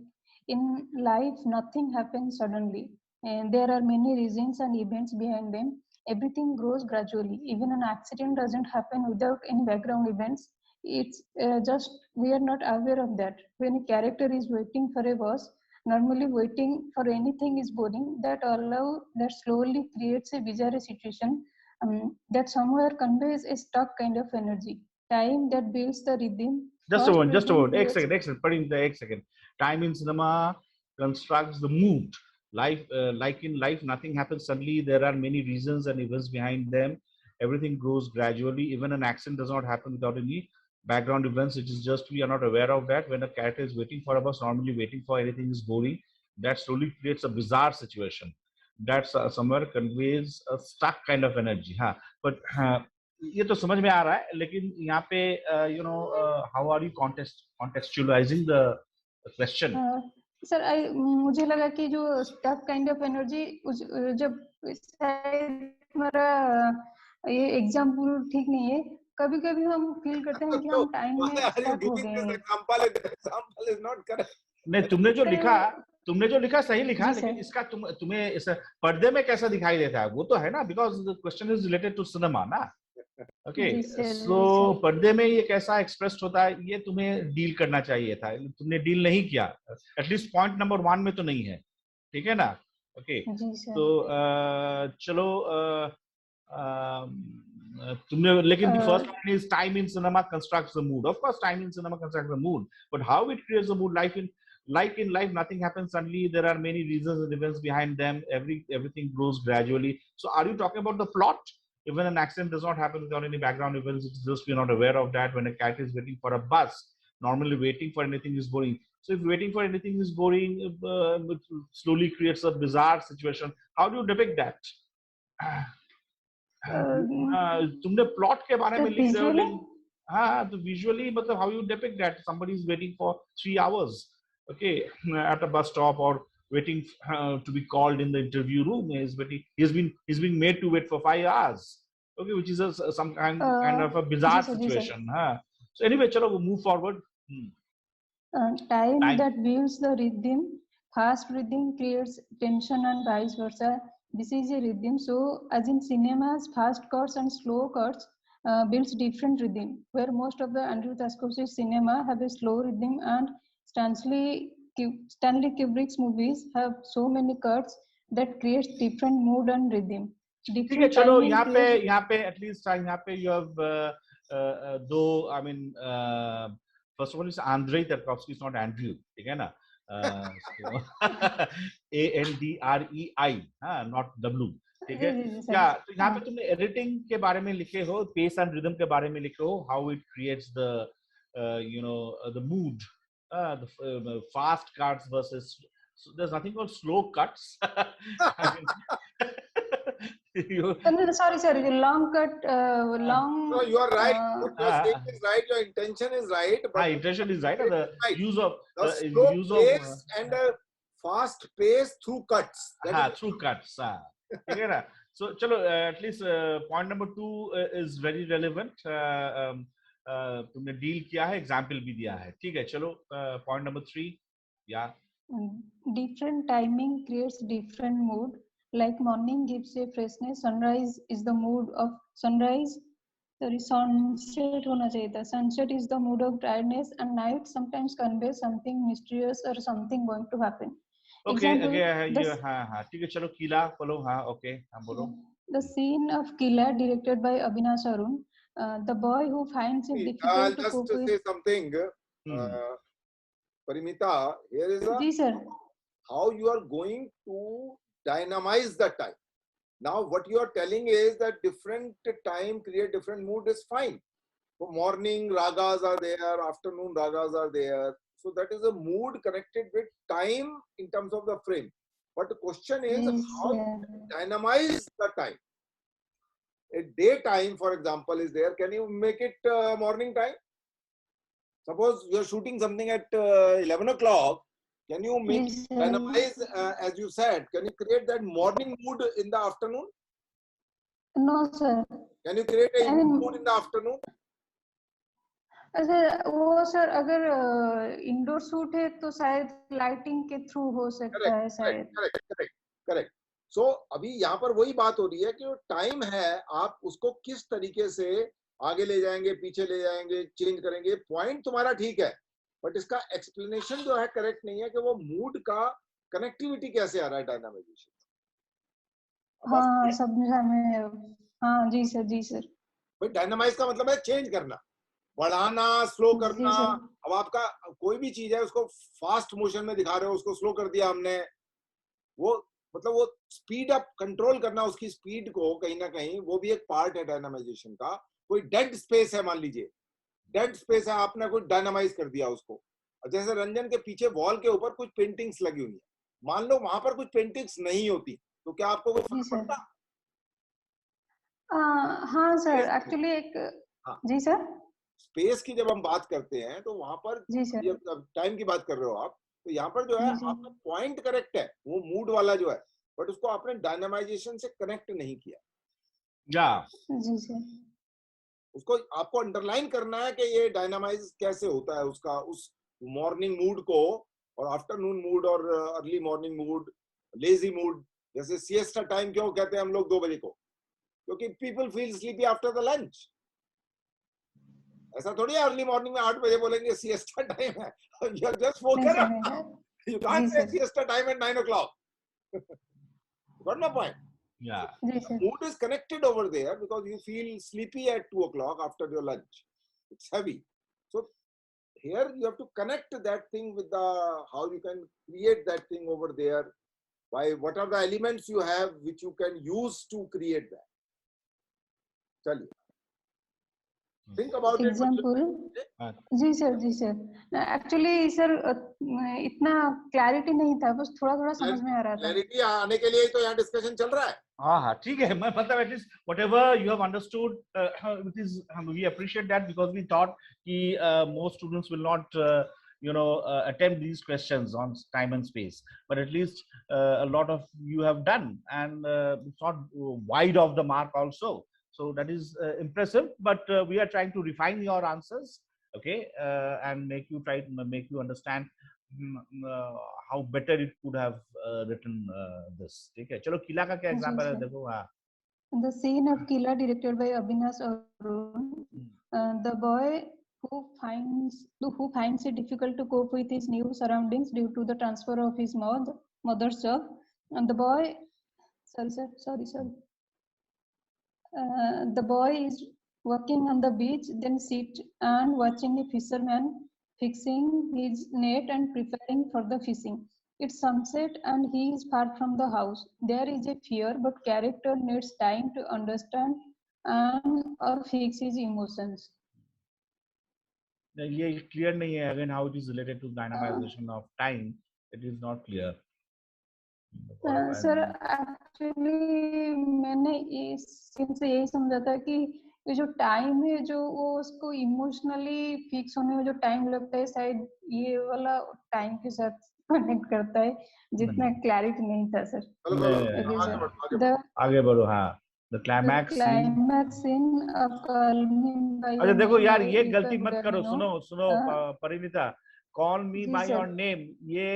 [SPEAKER 6] in life, nothing happens suddenly, and there are many reasons and events behind them. Everything grows gradually. Even an accident doesn't happen without any background events. It's just we are not aware of that. When a character is waiting for a bus, normally waiting for anything is boring. That slowly creates a bizarre situation that somewhere conveys a stuck kind of energy. Time that builds the rhythm.
[SPEAKER 3] Just a moment. एक second. Time in cinema constructs the mood. Life, like in life, nothing happens suddenly. There are many reasons and events behind them. Everything grows gradually. Even an accident does not happen without any background events. It is just we are not aware of that. When a character is waiting for a bus, normally waiting for anything is boring. That slowly creates a bizarre situation. That somewhere conveys a stuck kind of energy. हाँ, but ये तो समझ में आ रहा है, लेकिन यहाँ पे you know how are you contextualizing the question?
[SPEAKER 6] Sir मुझे लगा कि जो स्टक काइंड ऑफ एनर्जी जब हमारा ये एग्जाम्पल ठीक नहीं है, कभी कभी हम फील करते हैं कि हम टाइम में स्टक हो गए हैं.
[SPEAKER 2] Example is not correct.
[SPEAKER 3] नहीं, तुमने जो लिखा सही लिखा, लेकिन इसका तुम्हें इस पर्दे में कैसा दिखाई देता है वो तो है ना, because the question is related to cinema ना. ओके, सो पर्दे में ये कैसा एक्सप्रेस होता है ये तुम्हें डील करना चाहिए था, तुमने डील नहीं किया. एटलीस्ट पॉइंट नंबर 1 में तो नहीं है, ठीक है ना. ओके, तो चलो तुमने, लेकिन first one is time in cinema constructs the mood. Of course time in cinema constructs the mood, but how it creates the mood? Like in life, nothing happens suddenly. There are many reasons and events behind them. Everything grows gradually. So are you talking about the plot? Even an accident does not happen without any background events. It's just we're not aware of that. When a character is waiting for a bus, normally waiting for anything is boring. So if waiting for anything is boring, it slowly creates a bizarre situation. How do you depict that? तुमने plot के बारे में लिख रहे हो, लेकिन हाँ, तो visually मतलब how you depict that? Somebody is waiting for 3 hours. Okay, at a bus stop, or waiting to be called in the interview room. He's been made to wait for 5 hours. Okay, which is some kind of a bizarre situation. So anyway, chalo, we'll move forward.
[SPEAKER 6] Time that builds the rhythm. Fast rhythm creates tension and vice versa. This is a rhythm. So as in cinemas, fast cuts and slow cuts builds different rhythm. Where most of the Andrew Taskovsky cinema have a slow rhythm, and Stanley Kubrick's movies have so many cuts that creates different mood and rhythm.
[SPEAKER 3] ठीक है, चलो यहाँ पे at least यहाँ पे you have though I mean first of all it's Andrei Tarkovsky, it's not Andrew, ठीक है ना. ANDREI, not W, ठीक है क्या. तो यहाँ पे तुमने एडिटिंग के बारे में लिखे हो, पेस एंड रिदम के बारे में लिखे हो, how it creates the the mood. The fast cuts versus, so there's nothing called slow cuts.
[SPEAKER 6] Sorry, long cut, long.
[SPEAKER 2] No, you are right. What you are saying is right. Your intention is right.
[SPEAKER 3] But intention is right. The right. Use of
[SPEAKER 2] the slow pace and a fast pace through cuts.
[SPEAKER 3] Through cuts. So, chalo, at least point number 2 is very relevant. तुमने deal किया है, example भी दिया है, ठीक है। चलो point number 3 या
[SPEAKER 6] different timing creates different mood. Like morning gives a freshness, sunrise is the mood of sunrise. Sorry, sunset होना चाहिए था. Sunset is the mood of tiredness, and night sometimes conveys something mysterious or something going to happen.
[SPEAKER 3] Okay
[SPEAKER 6] Example,
[SPEAKER 3] ये हाँ ठीक है, चलो किला बोलो। हाँ ओके, हाँ बोलो।
[SPEAKER 6] The scene of Killa, directed by Avinash Arun, the boy who finds it
[SPEAKER 2] I'll
[SPEAKER 6] difficult to
[SPEAKER 2] just
[SPEAKER 6] cope with.
[SPEAKER 2] say something. Parimita, here is
[SPEAKER 6] ji sir.
[SPEAKER 2] how you are going to dynamize the time. Now, what you are telling is that different time create different mood is fine. So morning ragas are there, afternoon ragas are there. So that is a mood connected with time in terms of the frame. But the question is
[SPEAKER 6] Yes,
[SPEAKER 2] how you dynamize the time. A daytime, for example, is there. Can you make it morning time? Suppose you are shooting something at 11 o'clock. Can you make
[SPEAKER 6] Yes,
[SPEAKER 2] dynamize, as you said, can you create that morning mood in the afternoon?
[SPEAKER 6] No, sir.
[SPEAKER 2] Can you create a mood in the afternoon?
[SPEAKER 6] अच्छा वो sir अगर indoor shoot है तो शायद lighting के through हो सकता है शायद।
[SPEAKER 2] करेक्ट। सो अभी यहाँ पर वही बात हो रही है कि टाइम है, आप उसको किस तरीके से आगे ले जाएंगे, पीछे ले जाएंगे, चेंज करेंगे। पॉइंट तुम्हारा ठीक है, बट इसका एक्सप्लेनेशन जो है करेक्ट नहीं है कि वो मूड का कनेक्टिविटी कैसे आ रहा है डायनामाइजेशन।
[SPEAKER 6] हाँ समझा मैं। हाँ जी सर, जी सर।
[SPEAKER 2] भाई डायनामाइज का मतलब है चेंज करना, बढ़ाना, स्लो करना। अब आपका कोई भी चीज है उसको फास्ट मोशन में दिखा रहे हो, उसको स्लो कर दिया हमने, वो मतलब वो स्पीड अप, कंट्रोल करना उसकी स्पीड को कहीं ना कहीं, वो भी एक पार्ट है डायनामाइजेशन का। कोई डेड स्पेस है, मान लीजिए डेड स्पेस है, आपने कुछ डायनामाइज कर दिया उसको। जैसे रंजन के पीछे वॉल के ऊपर कुछ पेंटिंग्स लगी हुई है, मान लो वहां पर कुछ पेंटिंग्स नहीं होती तो क्या आपको कोई फर्क पड़ता?
[SPEAKER 6] हाँ सर, एक्चुअली एक जी सर,
[SPEAKER 2] स्पेस की जब हम बात करते हैं तो वहां पर टाइम की बात कर रहे हो आप, तो यहाँ पर जो है आपका पॉइंट करेक्ट है, वो मूड वाला जो है, बट उसको आपने डायनामाइजेशन से कनेक्ट नहीं किया।
[SPEAKER 6] जी सर।
[SPEAKER 2] उसको आपको अंडरलाइन करना है कि ये डायनामाइज कैसे होता है, उसका उस मॉर्निंग मूड को और आफ्टरनून मूड और early morning mood, lazy mood. जैसे सिएस्टा टाइम क्यों कहते हैं हम लोग 2 बजे को? क्योंकि people feel sleepy after the lunch. ऐसा थोड़ी है अर्ली मॉर्निंग में 8 बजे बोलेंगे सिएस्टा टाइम है। You are just woken up. You can't say siesta time at 9 o'clock. Got my point?
[SPEAKER 3] Yeah.
[SPEAKER 2] Mood is connected over there because you feel sleepy at 2 o'clock after your lunch. It's heavy. So here you have to connect that thing with the, how you can create that thing over there. By what are the elements you have which you can use to create that. चलिए, think about
[SPEAKER 6] example. जी sir, जी sir. Actually sir इतना clarity नहीं था, बस थोड़ा थोड़ा समझ में आ रहा था।
[SPEAKER 2] क्लैरिटी आने के लिए तो यहाँ डिस्कशन चल रहा है।
[SPEAKER 3] हाँ ठीक है, मैं मतलब at least whatever you have understood, it is we appreciate that because we thought कि most students will not attempt these questions on time and space, but at least a lot of you have done, and it's not wide of the mark also. So that is impressive, but we are trying to refine your answers, okay, and make you understand how better it could have written this. Okay, चलो किला का क्या example है देखो। हाँ,
[SPEAKER 6] The scene of Killa, directed by Avinash Arun, the boy who finds it difficult to cope with his new surroundings due to the transfer of his mother's job, and the boy, sorry. The boy is walking on the beach, then sit and watching a fisherman fixing his net and preparing for the fishing. It's sunset and he is far from the house. There is a fear, but character needs time to understand and or fix his emotions.
[SPEAKER 3] ये clear नहीं है, again how it is related to dynamization of time, it is not clear.
[SPEAKER 6] Sir actually मैंने इस scene से यही समझा था कि ये जो टाइम है, जो वो उसको इमोशनली फिक्स होने में जो टाइम लगता है, शायद ये वाला टाइम के साथ कनेक्ट करता है, जितना क्लैरिटी नहीं था सर।
[SPEAKER 3] आगे बढ़ो। हाँ The climax scene.
[SPEAKER 6] Climax scene of Call Me by Your
[SPEAKER 3] अच्छा देखो
[SPEAKER 6] Name
[SPEAKER 3] यार
[SPEAKER 6] by
[SPEAKER 3] ये
[SPEAKER 6] Ilka
[SPEAKER 3] गलती मत करो,
[SPEAKER 6] Guadagnino.
[SPEAKER 3] सुनो परिणीता, Call Me
[SPEAKER 6] जी
[SPEAKER 3] by
[SPEAKER 6] सर.
[SPEAKER 3] Your Name, ये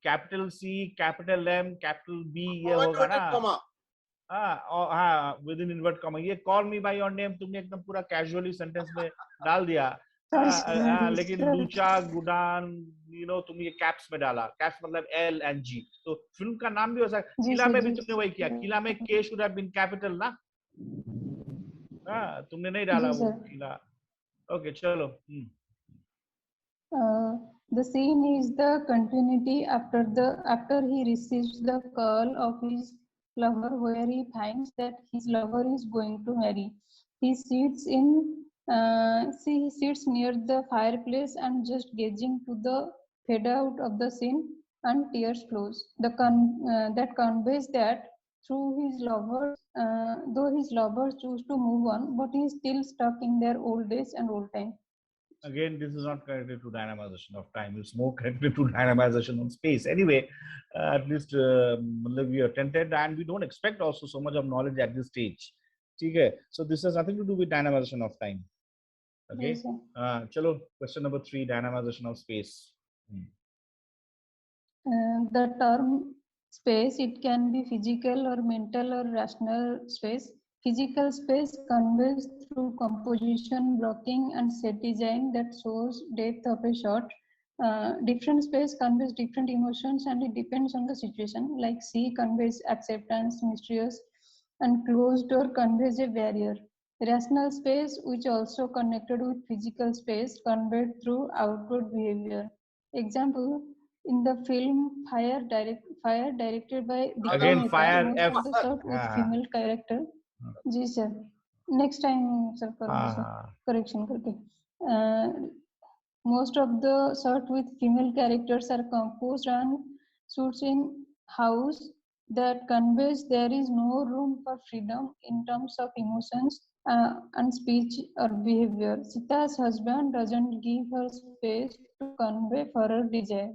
[SPEAKER 3] capital C, capital M, capital B ये होगा
[SPEAKER 2] inverted
[SPEAKER 3] ना,
[SPEAKER 2] comma.
[SPEAKER 3] हाँ विद इन इन्वर्ट कॉमा। ये Call Me by Your Name तुमने एकदम पूरा कैजुअली सेंटेंस में डाल दिया, लेकिन लूचा गुडान तुम ये कैप्स में डाला, कैप्स मतलब L and G, तो फिल्म का नाम भी हो सकता। किला में भी तुमने वही किया, किला में K should have been capital ना, तुमने नहीं डाला वो किला। ओके चलो।
[SPEAKER 6] The scene is the continuity after he receives the call of his lover, where he finds that his lover is going to marry. He sits near the fireplace and just gazing to the fade out of the scene, and tears flows. That conveys that through his lover, though his lovers choose to move on, but he is still stuck in their old days and old time.
[SPEAKER 3] Again, this is not connected to dynamization of time. It's more connected to dynamization of space. Anyway, at least we are tented, and we don't expect also so much of knowledge at this stage. Okay, so this has nothing to do with dynamization of time. Okay, chalo, question number 3, dynamization of space.
[SPEAKER 6] The term space, it can be physical or mental or rational space. Physical space conveys through composition, blocking, and set design that shows depth of a shot. Different space conveys different emotions, and it depends on the situation. Like sea conveys acceptance, mysterious, and closed door conveys a barrier. Rational space, which also connected with physical space, conveyed through outward behavior. Example, in the film Fire, directed by Dikka
[SPEAKER 3] Again,
[SPEAKER 6] Mehta,
[SPEAKER 3] Fire,
[SPEAKER 6] most
[SPEAKER 3] F.
[SPEAKER 6] of the shot with female character. जी sir. Next time sir correction करके. Most of the shot with female characters are composed and shoots in house that conveys there is no room for freedom in terms of emotions and speech or behavior. Sita's husband doesn't give her space to convey for her desire.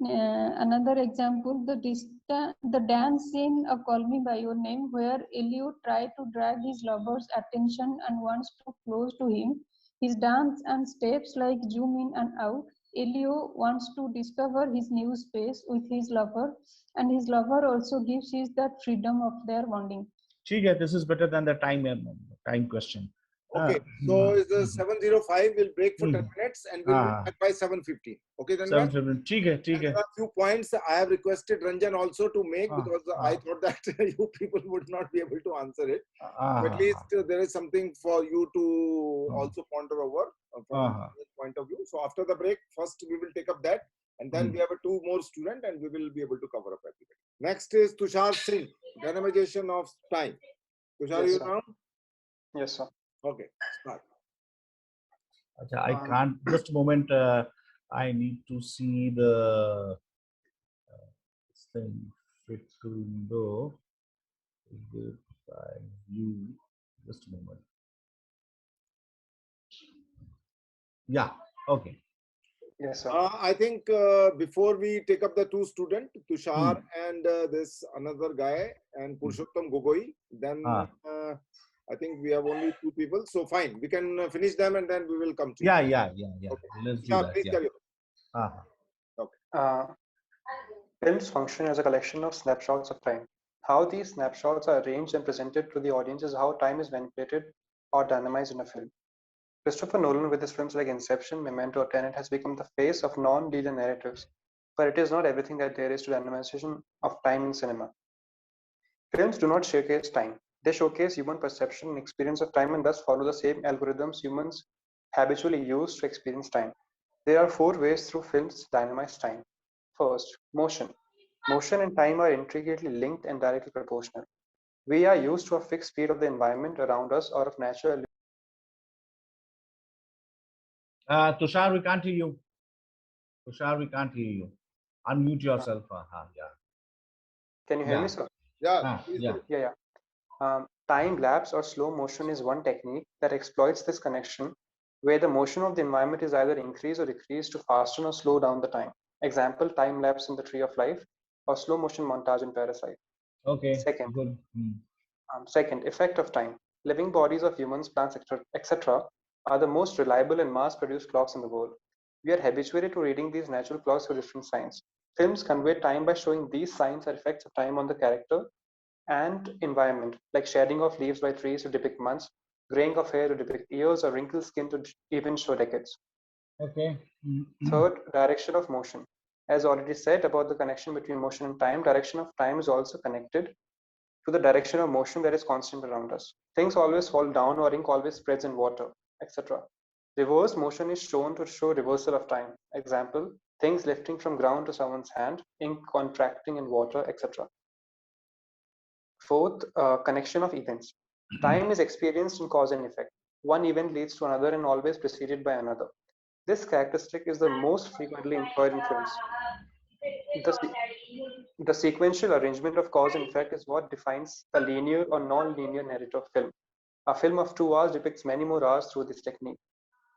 [SPEAKER 6] Another example, the dance scene of Call Me by Your Name, where Elio tries to drag his lover's attention and wants to close to him. His dance and steps like zoom in and out. Elio wants to discover his new space with his lover, and his lover also gives his that freedom of their bonding.
[SPEAKER 3] This is better than the time question.
[SPEAKER 2] Okay, so is the 7:05. We'll break for 10 minutes and we'll be back by 7:50. Okay, then.
[SPEAKER 3] 7:50.
[SPEAKER 2] There are a few points I have requested Ranjan also to make because I thought that you people would not be able to answer it. At least there is something for you to also ponder over from this point of view. So after the break, first we will take up that, and then we have 2 more students and we will be able to cover up everything. Next is Tushar Singh, dynamization of time. Tushar,
[SPEAKER 7] yes,
[SPEAKER 2] you know?
[SPEAKER 7] Yes, sir.
[SPEAKER 2] Okay, start.
[SPEAKER 3] I can't, just a moment, I need to see the thing fit to window. You, just a moment. Yeah, okay.
[SPEAKER 7] Yes, sir.
[SPEAKER 2] I think before we take up the 2 students, Tushar and this another guy and Purushottam Gogoi, then I think we have only 2 people. So fine, we can finish them and then we will come to you.
[SPEAKER 3] Yeah.
[SPEAKER 2] Okay.
[SPEAKER 3] Let's do
[SPEAKER 2] Tushar,
[SPEAKER 3] that.
[SPEAKER 2] please carry on.
[SPEAKER 7] Okay. Films function as a collection of snapshots of time. How these snapshots are arranged and presented to the audience is how time is manipulated or dynamized in a film. Christopher Nolan, with his films like Inception, Memento, or Tenet, has become the face of non-linear narratives, but it is not everything that there is to dynamization of time in cinema. Films do not showcase time. They showcase human perception and experience of time and thus follow the same algorithms humans habitually use to experience time. There are 4 ways through films to dynamize time. First, motion. Motion and time are intricately linked and directly proportional. We are used to a fixed speed of the environment around us or of natural.
[SPEAKER 3] Tushar, we can't hear you. Tushar, we can't hear you. Unmute yourself. Yeah.
[SPEAKER 7] Can you hear me, sir?
[SPEAKER 2] Yeah.
[SPEAKER 7] Time lapse or slow motion is one technique that exploits this connection, where the motion of the environment is either increased or decreased to fasten or slow down the time. Example, time lapse in The Tree of Life or slow motion montage in Parasite.
[SPEAKER 3] Okay.
[SPEAKER 7] Second,
[SPEAKER 3] good.
[SPEAKER 7] Second, effect of time. Living bodies of humans, plants, etc. are the most reliable and mass-produced clocks in the world. We are habituated to reading these natural clocks with different signs. Films convey time by showing these signs or effects of time on the character and environment, like shedding of leaves by trees to depict months, graying of hair to depict years, or wrinkled skin to even show decades.
[SPEAKER 3] Okay.
[SPEAKER 7] Third, direction of motion. As already said about the connection between motion and time, direction of time is also connected to the direction of motion that is constant around us. Things always fall down or ink always spreads in water, etc. Reverse motion is shown to show reversal of time. Example, things lifting from ground to someone's hand, ink contracting in water, etc. Fourth, connection of events. Time is experienced in cause and effect. One event leads to another and always preceded by another. This characteristic is the most frequently employed in films. The sequential arrangement of cause and effect is what defines a linear or non-linear narrative of film. A film of 2 hours depicts many more hours through this technique.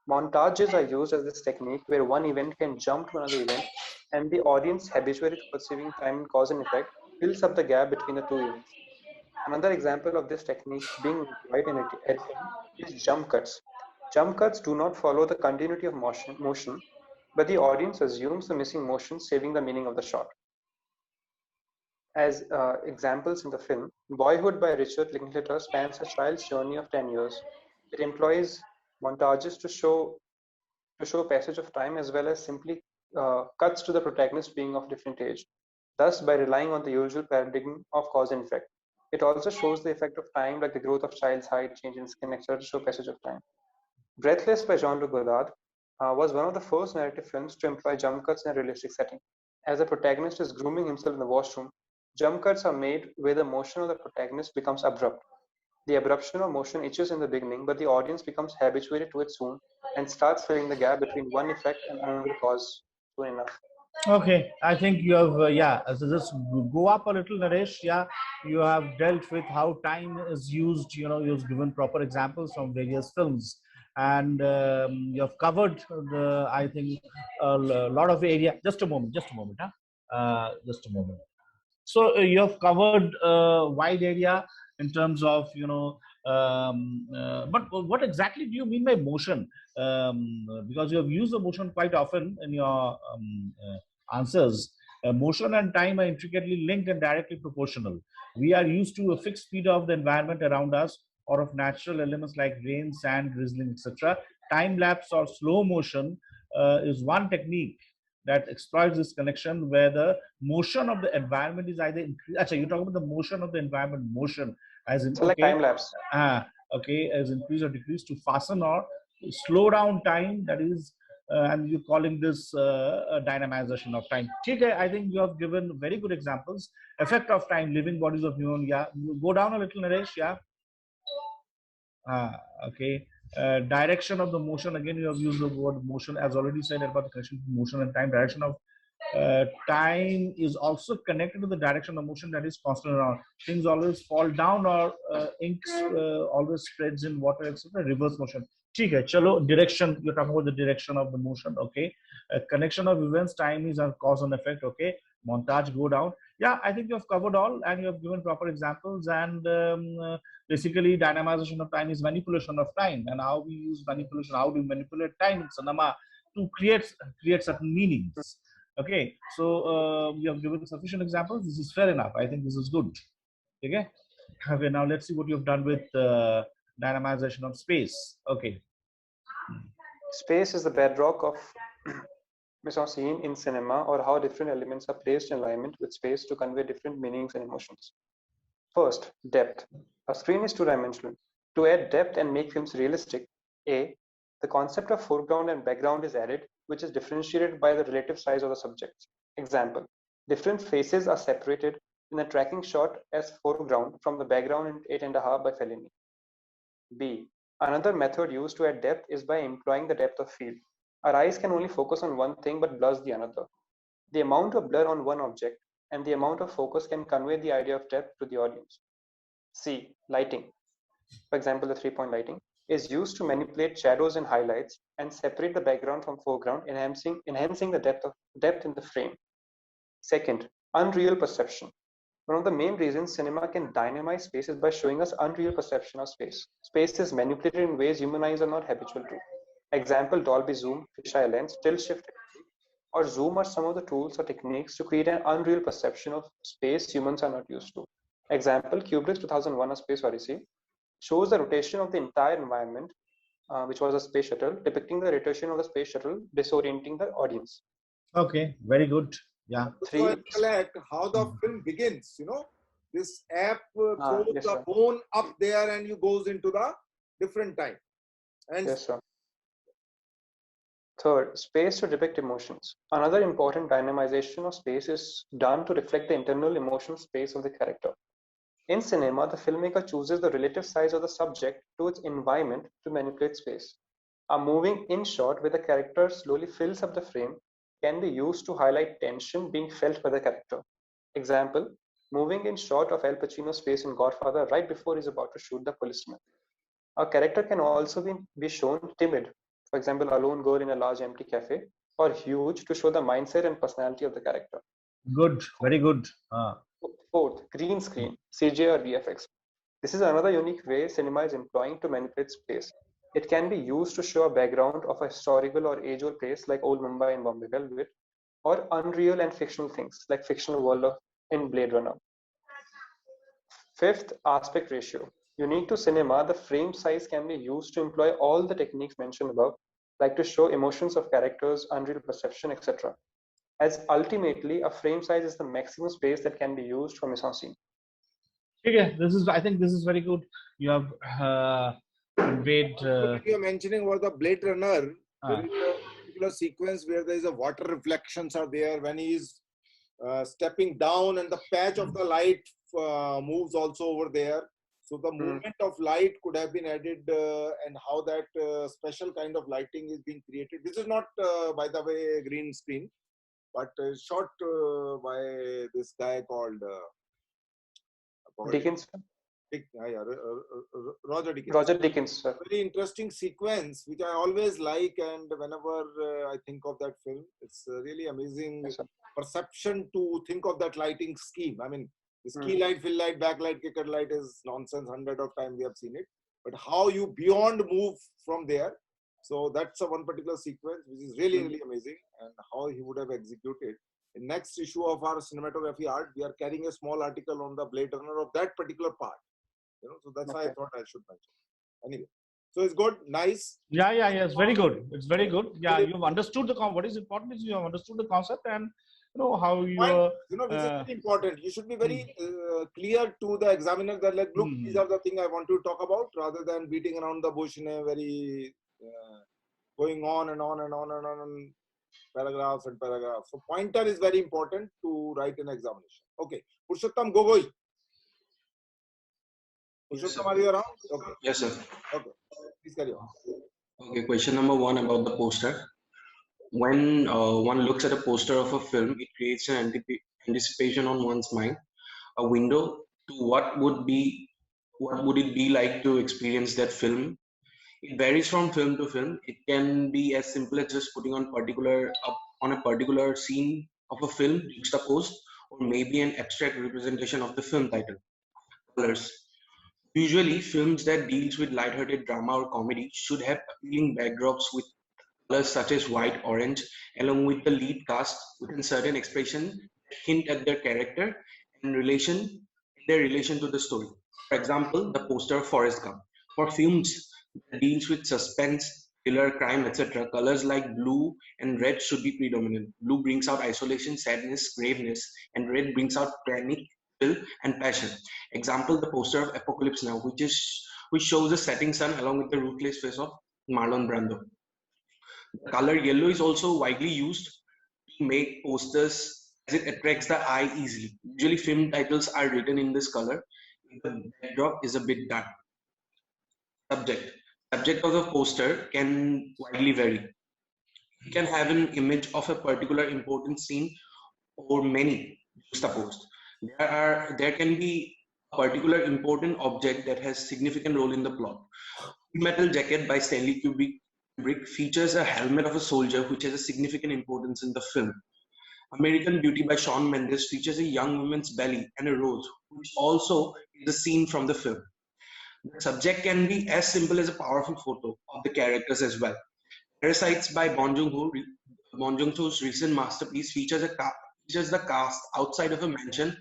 [SPEAKER 7] Montages are used as this technique where one event can jump to another event and the audience, habituated to perceiving time and cause and effect, fills up the gap between the two events. Another example of this technique being employed in editing is jump cuts. Jump cuts do not follow the continuity of motion, but the audience assumes the missing motion, saving the meaning of the shot. As examples in the film, Boyhood by Richard Linklater spans a child's journey of 10 years. It employs montages to show passage of time as well as simply cuts to the protagonist being of different age. Thus, by relying on the usual paradigm of cause and effect, it also shows the effect of time like the growth of child's height, change in skin, etc. to show passage of time. Breathless by Jean-Luc Godard was one of the first narrative films to employ jump cuts in a realistic setting. As the protagonist is grooming himself in the washroom, jump cuts are made where the motion of the protagonist becomes abrupt. The abruption of motion itches in the beginning, but the audience becomes habituated to it soon and starts filling the gap between one effect and another cause soon enough.
[SPEAKER 3] Okay, I think you have, so just go up a little, Naresh. Yeah, you have dealt with how time is used, you've given proper examples from various films. And you have covered I think, a lot of area. Just a moment, huh? Just a moment. So you have covered a wide area in terms of, but what exactly do you mean by motion? Because you have used the motion quite often in your answers. Motion and time are intricately linked and directly proportional. We are used to a fixed speed of the environment around us or of natural elements like rain, sand, drizzling, etc. Time lapse or slow motion is one technique that exploits this connection where the motion of the environment is either increased. Achha, you're talking about the motion of the environment, motion as in,
[SPEAKER 7] so like time lapse.
[SPEAKER 3] Okay, as increase or decrease to fasten or slow down time, that is, and you're calling this dynamization of time. Okay, I think you have given very good examples. Effect of time, living bodies of human. Yeah, go down a little, Naresh. Yeah. Okay. Direction of the motion, again you have used the word motion, as already said about the connection between motion and time. Direction of time is also connected to the direction of motion that is constant around. Things always fall down or ink always spreads in water, etc. Reverse motion. Okay, chalo, direction, you're talking about the direction of the motion. Okay. Connection of events, time is a cause and effect. Okay. Montage, go down. Yeah, I think you have covered all and you have given proper examples. And basically dynamization of time is manipulation of time, and how we use manipulation, how do we manipulate time in cinema to create certain meanings. Okay, so you have given sufficient examples. This is fair enough. I think this is good. Okay, now let's see what you've done with dynamization of space. Okay.
[SPEAKER 7] Space is the bedrock of mise-en-scène in cinema, or how different elements are placed in alignment with space to convey different meanings and emotions. First, depth. A screen is two-dimensional. To add depth and make films realistic, the concept of foreground and background is added, which is differentiated by the relative size of the subjects. Example, different faces are separated in a tracking shot as foreground from the background in 8.5 by Fellini. B. Another method used to add depth is by employing the depth of field. Our eyes can only focus on one thing but blurs the another. The amount of blur on one object and the amount of focus can convey the idea of depth to the audience. C. Lighting. For example, the three-point lighting is used to manipulate shadows and highlights and separate the background from foreground, enhancing the depth in the frame. Second, unreal perception. One of the main reasons cinema can dynamize space is by showing us unreal perception of space. Space is manipulated in ways human eyes are not habitual to. Example, Dolby Zoom, fisheye lens, tilt shift, or zoom are some of the tools or techniques to create an unreal perception of space humans are not used to. Example, Kubrick's 2001: A Space Odyssey shows the rotation of the entire environment, which was a space shuttle, depicting the rotation of the space shuttle, disorienting the audience.
[SPEAKER 3] Okay, very good. Yeah.
[SPEAKER 2] So I recollect how the film begins. You know, this app throws
[SPEAKER 7] yes,
[SPEAKER 2] the
[SPEAKER 7] sir.
[SPEAKER 2] bone up there and you goes into the different time. And
[SPEAKER 7] Yes, sir. Third, space to depict emotions. Another important dynamization of space is done to reflect the internal emotional space of the character. In cinema, the filmmaker chooses the relative size of the subject to its environment to manipulate space. A moving in shot where the character slowly fills up the frame can be used to highlight tension being felt by the character. Example, moving in shot of Al Pacino's face in Godfather right before he's about to shoot the policeman. A character can also be shown timid, for example, a lone girl in a large empty cafe, or huge to show the mindset and personality of the character.
[SPEAKER 3] Good, very good.
[SPEAKER 7] Fourth, green screen, CGI or VFX. This is another unique way cinema is employing to manipulate space. It can be used to show a background of a historical or age-old place like Old Mumbai and Bombay Velvet, or unreal and fictional things like fictional world in Blade Runner. Fifth, aspect ratio. Unique to cinema, the frame size can be used to employ all the techniques mentioned above, like to show emotions of characters, unreal perception, etc. As ultimately, a frame size is the maximum space that can be used for mise-en-scene.
[SPEAKER 3] Okay, I think this is very good. You have conveyed.
[SPEAKER 2] What you're mentioning was the Blade Runner. There is a particular sequence where there is a water reflections are there when he is stepping down and the patch of the light moves also over there. So the movement of light could have been added and how that special kind of lighting is being created. This is not, by the way, green screen, but shot by this guy called
[SPEAKER 7] Dickinson.
[SPEAKER 2] Roger Deakins.
[SPEAKER 7] Roger Deakins, sir.
[SPEAKER 2] Very interesting sequence, which I always like, and whenever I think of that film, it's really amazing perception to think of that lighting scheme. I mean, this key light, fill light, backlight, kicker light is nonsense. 100 of times we have seen it, but how you beyond move from there. So that's a one particular sequence which is really, really amazing, and how he would have executed. In next issue of our cinematography art, we are carrying a small article on the Blade Runner of that particular part. You know, so that's why I thought I should mention. Anyway, so it's good, nice.
[SPEAKER 3] Yeah, it's very good. It's very good. Yeah, you've understood the what is important is you have understood the concept and you know how you.
[SPEAKER 2] Which is very important. You should be very clear to the examiner that like, look, these are the things I want to talk about, rather than beating around the bush in a very going on and on and on and on. Paragraphs and paragraphs. So pointer is very important to write an examination. Okay, Purushottam Gogoi. Purushottam, are you around? Okay.
[SPEAKER 8] Yes, sir.
[SPEAKER 2] Okay, please carry on.
[SPEAKER 8] Okay, question number 1 about the poster. When one looks at a poster of a film, it creates an anticipation on one's mind, a window to what would it be like to experience that film. It varies from film to film. It can be as simple as just putting on a particular scene of a film juxtaposed, or maybe an abstract representation of the film title. Colors. Usually, films that deals with lighthearted drama or comedy should have appealing backdrops with colors such as white, orange, along with the lead cast with certain expression hint at their character and their relation to the story. For example, the poster of Forrest Gump. For films that deals with suspense, thriller, crime, etc., colors like blue and red should be predominant. Blue brings out isolation, sadness, graveness, and red brings out panic, thrill, and passion. Example, the poster of Apocalypse Now, which shows the setting sun along with the ruthless face of Marlon Brando. The color yellow is also widely used to make posters as it attracts the eye easily. Usually film titles are written in this color. The backdrop is a bit dark. Subject of the poster can widely vary. You can have an image of a particular important scene or many juxtaposed. There can be a particular important object that has significant role in the plot. Full Metal Jacket by Stanley Kubrick features a helmet of a soldier which has a significant importance in the film. American Beauty by Shawn Mendes features a young woman's belly and a rose, which also is a scene from the film. The subject can be as simple as a powerful photo of the characters as well. Parasites by Bong Joon-ho's recent masterpiece features the cast outside of a mansion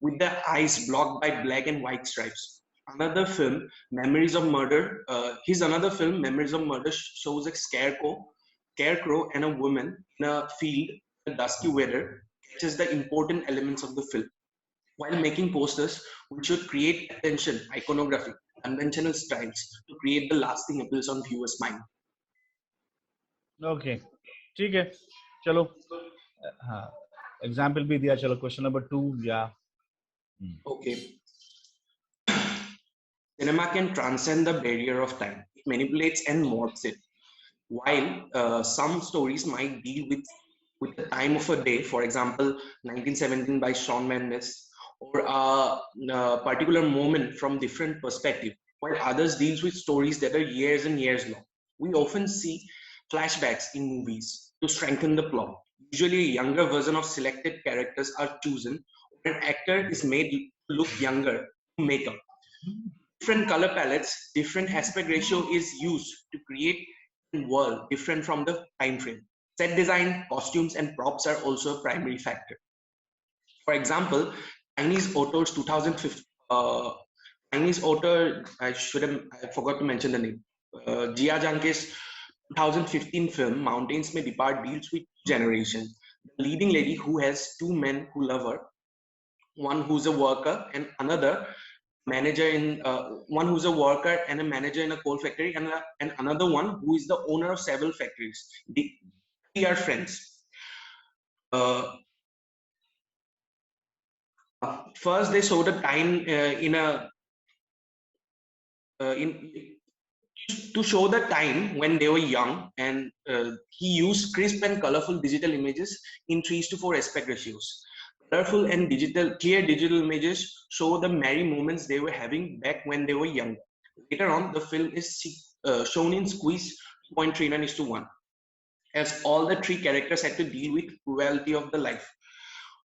[SPEAKER 8] with their eyes blocked by black and white stripes. Another film, Memories of Murder, shows a scarecrow and a woman in a field in dusky weather, catches the important elements of the film. While making posters, we should create attention, iconography, conventional styles to create the lasting appeals on viewers' mind.
[SPEAKER 3] Okay, ठीक है, चलो, हाँ, example भी दिया, चलो, question number 2, yeah.
[SPEAKER 8] Okay. Cinema can transcend the barrier of time. It manipulates and morphs it. While some stories might deal with the time of a day, for example, 1917 by Shawn Mendes, or a particular moment from different perspective, while others deals with stories that are years and years long. We often see flashbacks in movies to strengthen the plot. Usually a younger version of selected characters are chosen, or an actor is made to look younger to makeup. Different color palettes, different aspect ratio is used to create a world different from the time frame. Set design, costumes, and props are also a primary factor. For example, Chinese author's 2015 Chinese author, I forgot to mention the name, Jia Zhang's 2015 film Mountains May Depart deals with generations. The leading lady who has two men who love her, one who's a worker and another manager in one who's a worker and a manager in a coal factory, and another one who is the owner of several factories. They are friends. First, they show the time to show the time when they were young, and he used crisp and colorful digital images in 3:4 aspect ratios. Colorful and clear digital images show the merry moments they were having back when they were young. Later on, the film is shown in squeeze 0.39:1, as all the three characters had to deal with cruelty of the life.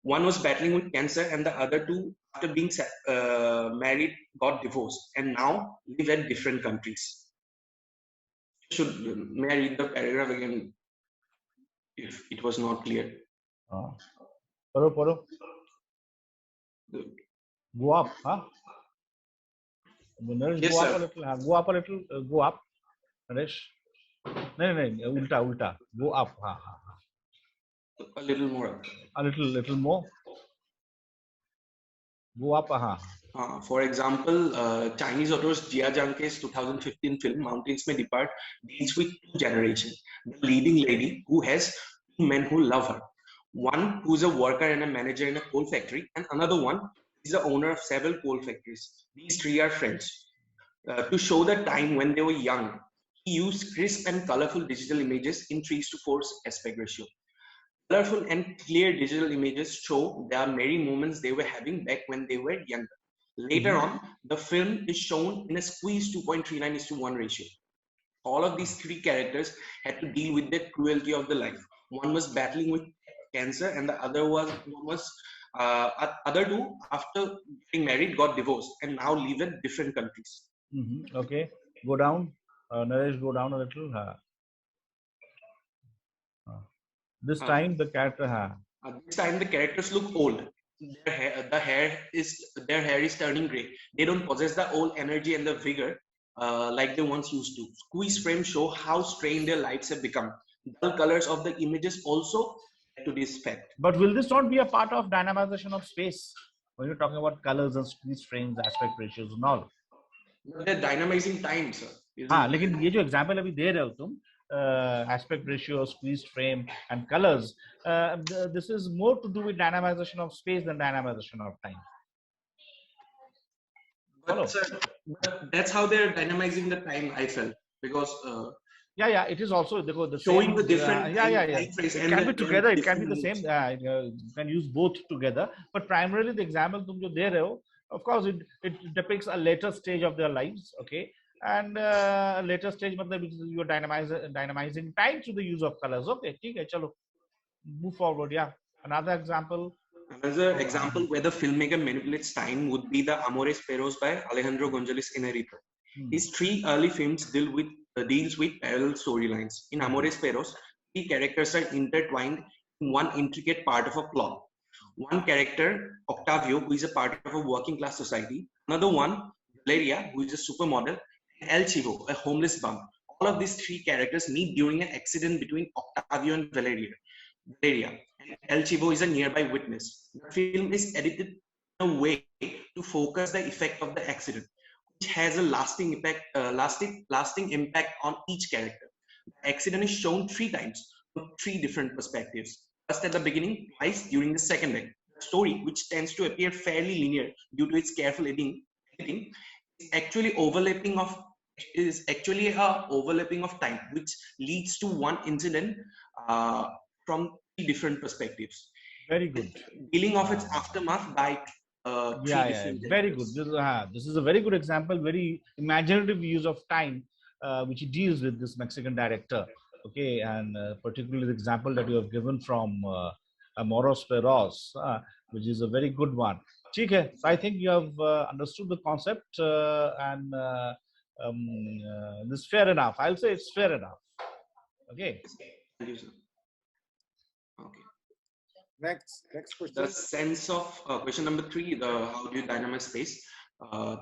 [SPEAKER 8] One was battling with cancer, and the other two, after being married, got divorced and now live at different countries. May I read the paragraph again if it was not clear?
[SPEAKER 3] Paro. Go up, huh?
[SPEAKER 8] Yes,
[SPEAKER 3] go
[SPEAKER 8] sir.
[SPEAKER 3] up a little. Go up a little. Go up, Naresh. No, ulta. Go up.
[SPEAKER 8] A little more up.
[SPEAKER 3] A little more. Go up.
[SPEAKER 8] For example, Chinese author Jia Zhang's 2015 film Mountains May Depart deals with two generations. The leading lady who has two men who love her. One who's a worker and a manager in a coal factory, and another one is the owner of several coal factories. These three are friends. To show the time when they were young, he used crisp and colorful digital images in 3:4 aspect ratio. Colorful and clear digital images show the merry moments they were having back when they were younger. Later on, the film is shown in a squeeze 2.39:1 ratio. All of these three characters had to deal with the cruelty of the life. One was battling with cancer, and the other other two, after getting married, got divorced and now live in different countries.
[SPEAKER 3] Okay, go down. Naresh, go down a little. This time the character.
[SPEAKER 8] This time the characters look old. Their hair is turning gray. They don't possess the old energy and the vigor like they once used to. Squeeze frames show how strained their lives have become. Dull colors of the images also add to this fact.
[SPEAKER 3] But will this not be a part of dynamization of space when you're talking about colors and squeeze frames, aspect ratios and all?
[SPEAKER 8] They're dynamizing time, sir.
[SPEAKER 3] लेकिन ये जो example अभी दे रहे हो तुम, aspect ratio, squeezed frame, and colors, this is more to do with dynamization of space than dynamization of time.
[SPEAKER 8] But, sir, that's how they're dynamizing the time, I felt, because
[SPEAKER 3] yeah, it is also the
[SPEAKER 8] showing
[SPEAKER 3] same,
[SPEAKER 8] the different
[SPEAKER 3] it can be together, it can be the same, you can use both together, but primarily the example तुम जो दे रहे हो, of course it depicts a later stage of their lives, okay, and later stage मतलब you are dynamizing time through the use of colors. Okay, ठीक है, चलो move forward. Yeah, Another example.
[SPEAKER 8] Another example where the filmmaker manipulates time would be the Amores Perros by Alejandro González Inarritu. His 3 early films deals with parallel storylines. In Amores Perros, 3 characters are intertwined in one intricate part of a plot. One character, Octavio, who is a part of a working class society. Another one, Valeria, who is a supermodel. And El Chivo, a homeless bum. All of these 3 characters meet during an accident between Octavio and Valeria. And El Chivo is a nearby witness. The film is edited in a way to focus the effect of the accident, which has a lasting impact on each character. The accident is shown 3 times from 3 different perspectives. First at the beginning, twice during the second act. The story, which tends to appear fairly linear due to its careful editing, is actually a overlapping of time, which leads to one incident from 3 different perspectives.
[SPEAKER 3] Very good.
[SPEAKER 8] Dealing of its aftermath by 3 different
[SPEAKER 3] very good. This is a very good example, very imaginative use of time, which he deals with this Mexican director. Okay, and particularly the example that you have given from Amores Perros, which is a very good one. Okay, so I think you have understood the concept, and this is fair enough. I'll say it's fair enough. Okay.
[SPEAKER 8] Thank you, sir. Okay.
[SPEAKER 2] Next question.
[SPEAKER 8] The sense of question number 3, how do you dynamize space?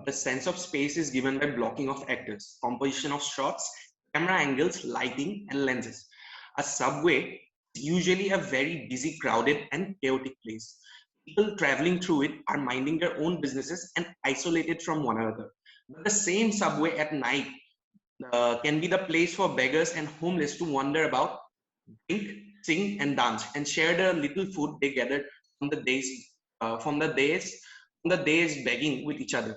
[SPEAKER 8] The sense of space is given by blocking of actors, composition of shots, camera angles, lighting, and lenses. A subway is usually a very busy, crowded, and chaotic place. People traveling through it are minding their own businesses and isolated from one another. But the same subway at night can be the place for beggars and homeless to wander about, drink, sing, and dance, and share the little food they gathered from the days begging with each other.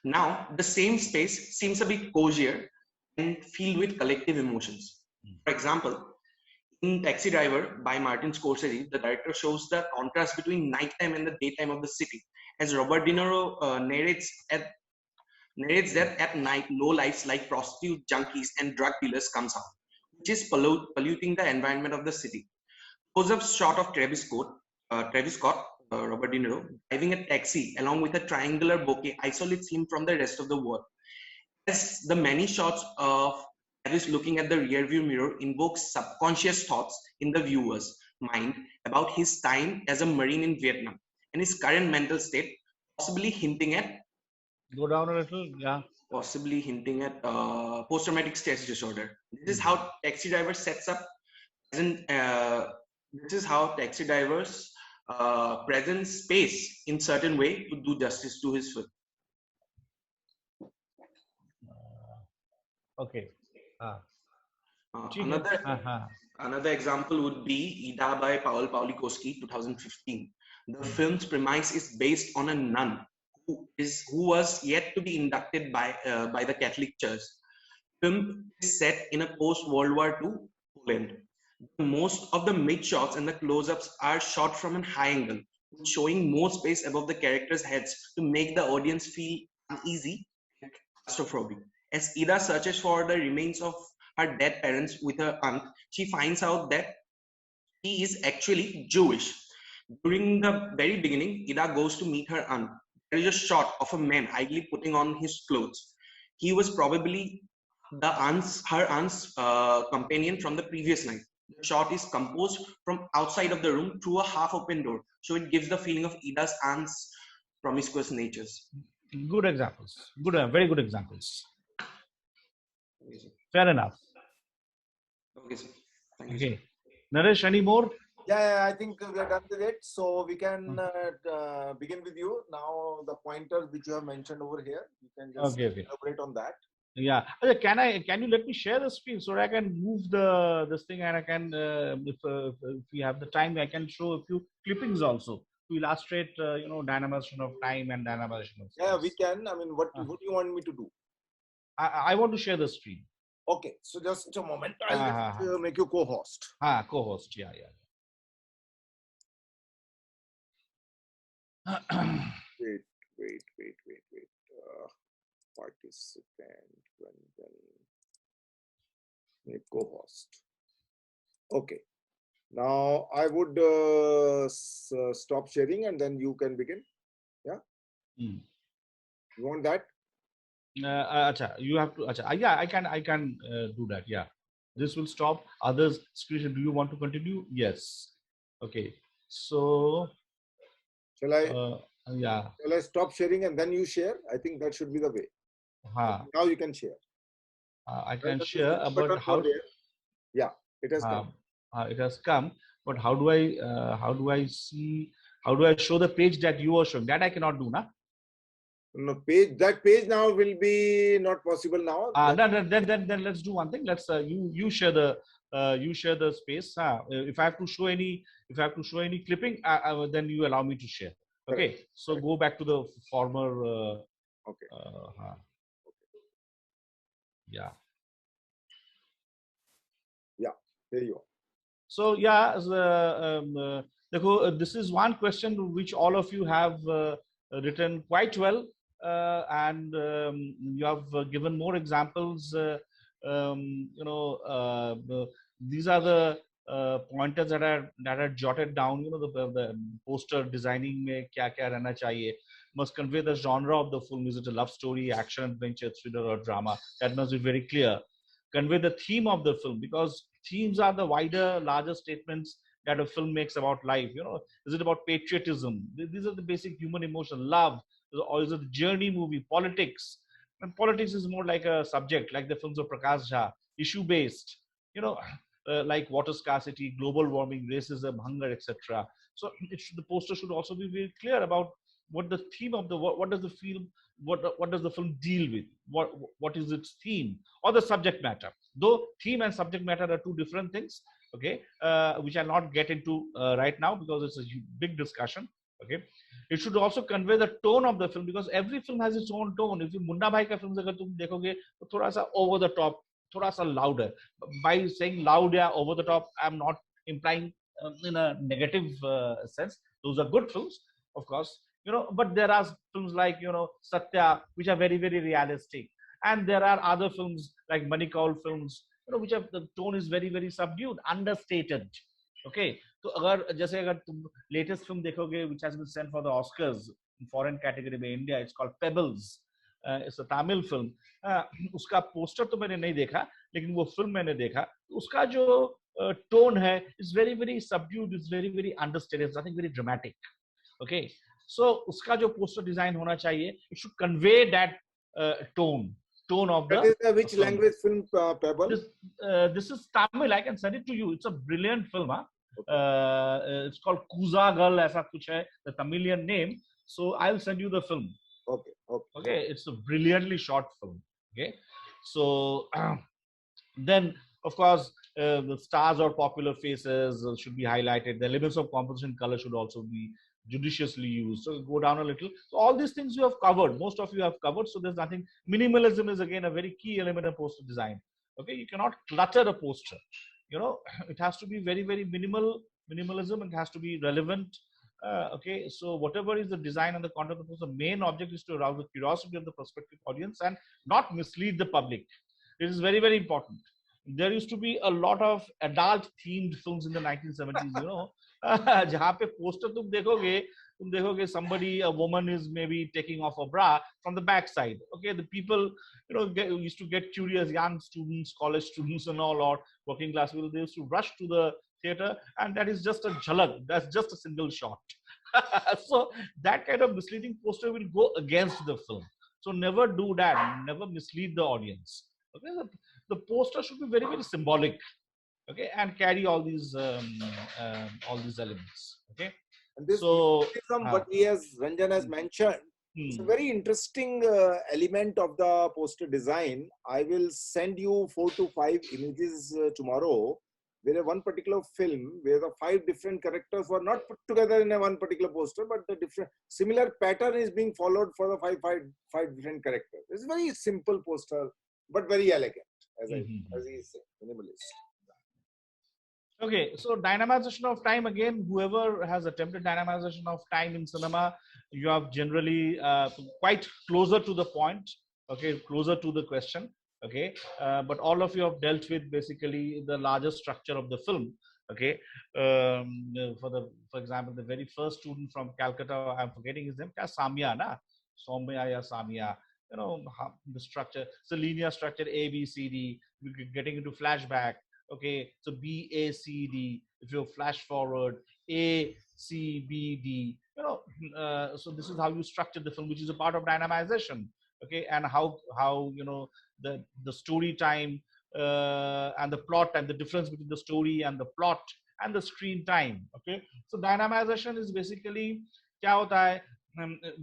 [SPEAKER 8] Now, the same space seems a bit cozier and filled with collective emotions. For example, in Taxi Driver by Martin Scorsese, the director shows the contrast between nighttime and the daytime of the city, as Robert De Niro narrates that at night, low lives like prostitute, junkies, and drug dealers comes out, which is polluting the environment of the city. Close-up shot of Travis Scott, Robert De Niro, driving a taxi along with a triangular bouquet isolates him from the rest of the world. As the many shots of Travis looking at the rearview mirror invokes subconscious thoughts in the viewer's mind about his time as a Marine in Vietnam and his current mental state, possibly hinting at possibly hinting at post-traumatic stress disorder. This is how Taxi Driver sets up. This is how Taxi Driver's present space in certain way to do justice to his film.
[SPEAKER 3] Okay.
[SPEAKER 8] Another example would be Ida by Paul Pawlikowski, 2015. The film's premise is based on a nun who was yet to be inducted by the Catholic Church. The film is set in a post-World War II Poland. Most of the mid shots and the close-ups are shot from a high angle, showing more space above the characters' heads to make the audience feel uneasy and claustrophobic. As Ida searches for the remains of her dead parents with her aunt, she finds out that he is actually Jewish. During the very beginning, Ida goes to meet her aunt. There is a shot of a man idly putting on his clothes. He was probably her aunt's companion from the previous night. The shot is composed from outside of the room through a half-open door, so it gives the feeling of Ida's aunt's promiscuous natures.
[SPEAKER 3] Good examples. Very good examples. Fair enough.
[SPEAKER 8] Okay, sir. Thank you.
[SPEAKER 3] Okay. Naresh, any more?
[SPEAKER 2] Yeah, I think we are done with it. So we can begin with you. Now the pointers which you have mentioned over here, you can just elaborate on that.
[SPEAKER 3] Yeah. Can you let me share the screen so that I can move this thing, and I can, if we have the time, I can show a few clippings also to illustrate, dynamization of time and dynamization of space.
[SPEAKER 2] Yeah, we can. I mean, what do you want me to do?
[SPEAKER 3] I want to share the screen.
[SPEAKER 2] Okay, so just a moment. I'll make you co-host.
[SPEAKER 3] Co-host. Yeah.
[SPEAKER 2] Wait. Participant, make co-host. Okay. Now I would stop sharing and then you can begin. Yeah.
[SPEAKER 3] Hmm.
[SPEAKER 2] You want that?
[SPEAKER 3] Acha, you have to. Acha, yeah, I can do that. Yeah, this will stop. Others, screen. Do you want to continue? Yes. Okay. So.
[SPEAKER 2] Shall I?
[SPEAKER 3] Yeah.
[SPEAKER 2] Shall I stop sharing and then you share? I think that should be the way. Now you can share.
[SPEAKER 3] I can share, but how?
[SPEAKER 2] Yeah, it has come.
[SPEAKER 3] It has come, but how do I see? How do I show the page that you are showing? That I cannot do, na?
[SPEAKER 2] No, that page now will be not possible now.
[SPEAKER 3] Then let's do one thing. Let's you share the space. If I have to show any clipping, then you allow me to share. Okay. Correct. So correct. Go back to the former.
[SPEAKER 2] Okay.
[SPEAKER 3] Yeah.
[SPEAKER 2] Yeah. There you are.
[SPEAKER 3] So yeah, this is one question which all of you have written quite well, and you have given more examples. These are the pointers that are jotted down. The poster designing में क्या क्या रहना चाहिए, must convey the genre of the film. Is it a love story, action, adventure, thriller, or drama? That must be very clear. Convey the theme of the film, because themes are the wider, larger statements that a film makes about life. Is it about patriotism? These are the basic human emotion, love, or is it a journey movie, politics? And politics is more like a subject, like the films of Prakash Jha, issue based, like water scarcity, global warming, racism, hunger, etc. So the poster should also be very clear about what the theme of what does the film, what does the film deal with, what is its theme or the subject matter. Though theme and subject matter are two different things, okay, which I'll not get into right now because it's a big discussion. Okay, it should also convey the tone of the film, because every film has its own tone. If you Munna Bhai ka film agar tum dekhoge to thoda sa over the top, thoda sa louder. By saying loud or over the top, I'm not implying in a negative sense. Those are good films, of course, but there are films like Satya, which are very, very realistic, and there are other films like Manikaul films, which have the tone is very, very subdued, understated. Okay, so अगर तुम latest film देखोगे which has been sent for the Oscars in foreign category में India, it's called Pebbles. It's a Tamil film. उसका poster तो मैंने नहीं देखा, लेकिन वो film मैंने देखा. उसका जो tone है is very, very subdued, it's very, very understated, it's nothing very dramatic. Okay, so उसका जो poster design होना चाहिए, it should convey that tone of
[SPEAKER 2] that
[SPEAKER 3] the.
[SPEAKER 2] That is which film. Language film, Pebble?
[SPEAKER 3] This is Tamil. I can send it to you. It's a brilliant film. Okay. It's called Kuzagal, ऐसा कुछ है, the Tamilian name. So I'll send you the film.
[SPEAKER 2] Okay.
[SPEAKER 3] Okay. It's a brilliantly shot film. Okay. So then, of course, the stars or popular faces should be highlighted. The elements of composition color should also be judiciously used. So go down a little. So all these things you have covered. Most of you have covered. So there's nothing. Minimalism is again a very key element of poster design. Okay, you cannot clutter a poster. It has to be very, very minimalism. It has to be relevant. Okay, so whatever is the design and the content of the poster, the main object is to arouse the curiosity of the prospective audience and not mislead the public. It is very, very important. There used to be a lot of adult themed films in the 1970s, जहाँ पे poster तुम देखोगे somebody, a woman is maybe taking off a bra from the back side. Okay, the people used to get curious, young students, college students and all, or working class people, they used to rush to the theater, and that is just a jhalak, that's just a single shot. So that kind of misleading poster will go against the film. So never do that, never mislead the audience. Okay, the poster should be very, very symbolic. Okay, and carry all these elements. Okay,
[SPEAKER 2] and this what he has Ranjan has mentioned, it's a very interesting element of the poster design. I will send you 4 to 5 images tomorrow, where one particular film where the 5 different characters were not put together in a one particular poster, but the different similar pattern is being followed for the five different characters. It's a very simple poster, but very elegant, as he is saying, minimalist.
[SPEAKER 3] Okay, so dynamization of time, again, whoever has attempted dynamization of time in cinema, you have generally quite closer to the point, okay, closer to the question, okay, but all of you have dealt with basically the larger structure of the film. Okay, for example, the very first student from Calcutta, I'm forgetting his name, Samia, na? Soumya ya Samia. You know the structure. It's a linear structure, A B C D. We're getting into flashback. Okay, so B A C D. If you flash forward, A C B D. You know, so this is how you structure the film, which is a part of dynamization. Okay, and how you know the story time and the plot time, the difference between the story and the plot and the screen time. Okay, so dynamization is basically kya hota hai,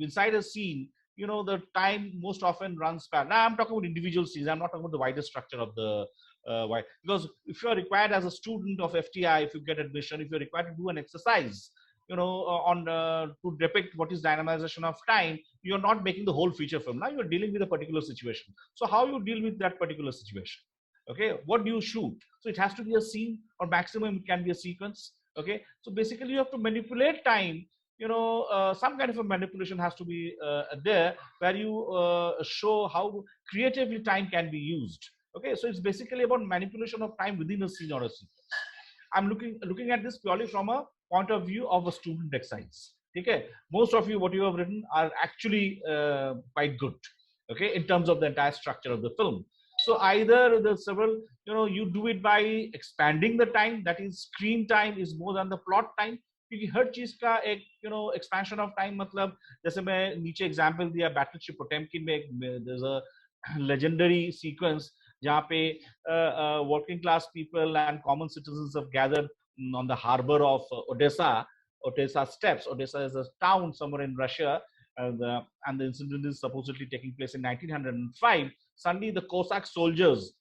[SPEAKER 3] inside a scene, you know, the time most often runs parallel. Now I'm talking about individual scenes. I'm not talking about the wider structure of the why. Because if you're required as a student of FTI, if you get admission, if you're required to do an exercise, you know, on to depict what is dynamization of time, you're not making the whole feature film. Now you're dealing with a particular situation. So how you deal with that particular situation? Okay, what do you shoot? So it has to be a scene, or maximum it can be a sequence. Okay, so basically you have to manipulate time. You know, some kind of a manipulation has to be there, where you show how creatively time can be used. Okay, so it's basically about manipulation of time within a scene or a sequence. I'm looking at this purely from a point of view of a student exercise. Okay, most of you, what you have written are actually quite good. Okay, in terms of the entire structure of the film. So either the several, you know, you do it by expanding the time, that is screen time is more than the plot time. क्योंकि हर चीज का एक, you know, expansion of time, मतलब जैसे मैं नीचे example दिया Battleship Potemkin में, there's a legendary sequence जहाँ पे working class people and common citizens have gathered on the harbor of Odessa steps. Odessa is a town somewhere in Russia, and the incident is supposedly taking place in 1905. Suddenly the Cossack soldiers,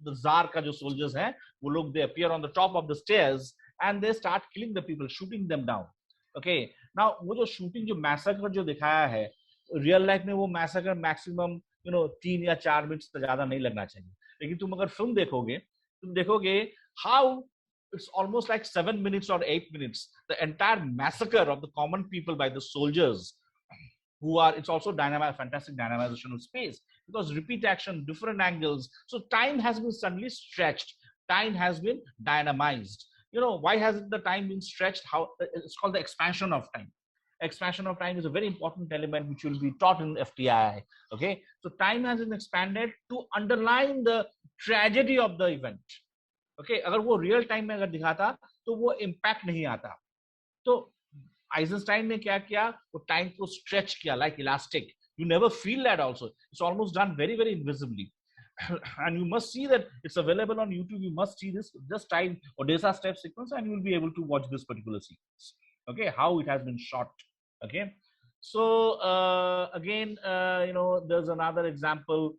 [SPEAKER 3] the Tsar ka jo soldiers hain, wo log, they appear on the top of the stairs and they start killing the people, shooting them down. Okay, now wo jo shooting, jo massacre jo dikhaya hai, real life mein wo massacre maximum, you know, 3 या 4 minute से ज्यादा नहीं लगना चाहिए. लेकिन तुम अगर film देखोगे, तुम देखोगे how it's almost like 7 minutes or 8 minutes, the entire massacre of the common people by the soldiers, who are, it's also fantastic dynamization of space, because repeat action, different angles. So time has been suddenly stretched. Time has been dynamized. You know, why has the time been stretched? How? It's called the expansion of time. Expansion of time is a very important element which will be taught in FTI. Okay, so time has been expanded to underline the tragedy of the event. Okay, अगर वो real time में अगर दिखाता तो वो impact नहीं आता. तो Eisenstein ने क्या किया, वो time को stretch किया like elastic. You never feel that also. It's almost done very, very invisibly. And you must see that it's available on YouTube. You must see this. Just type Odessa step sequence and you will be able to watch this particular sequence. Okay, how it has been shot. Okay, so again, you know, there's another example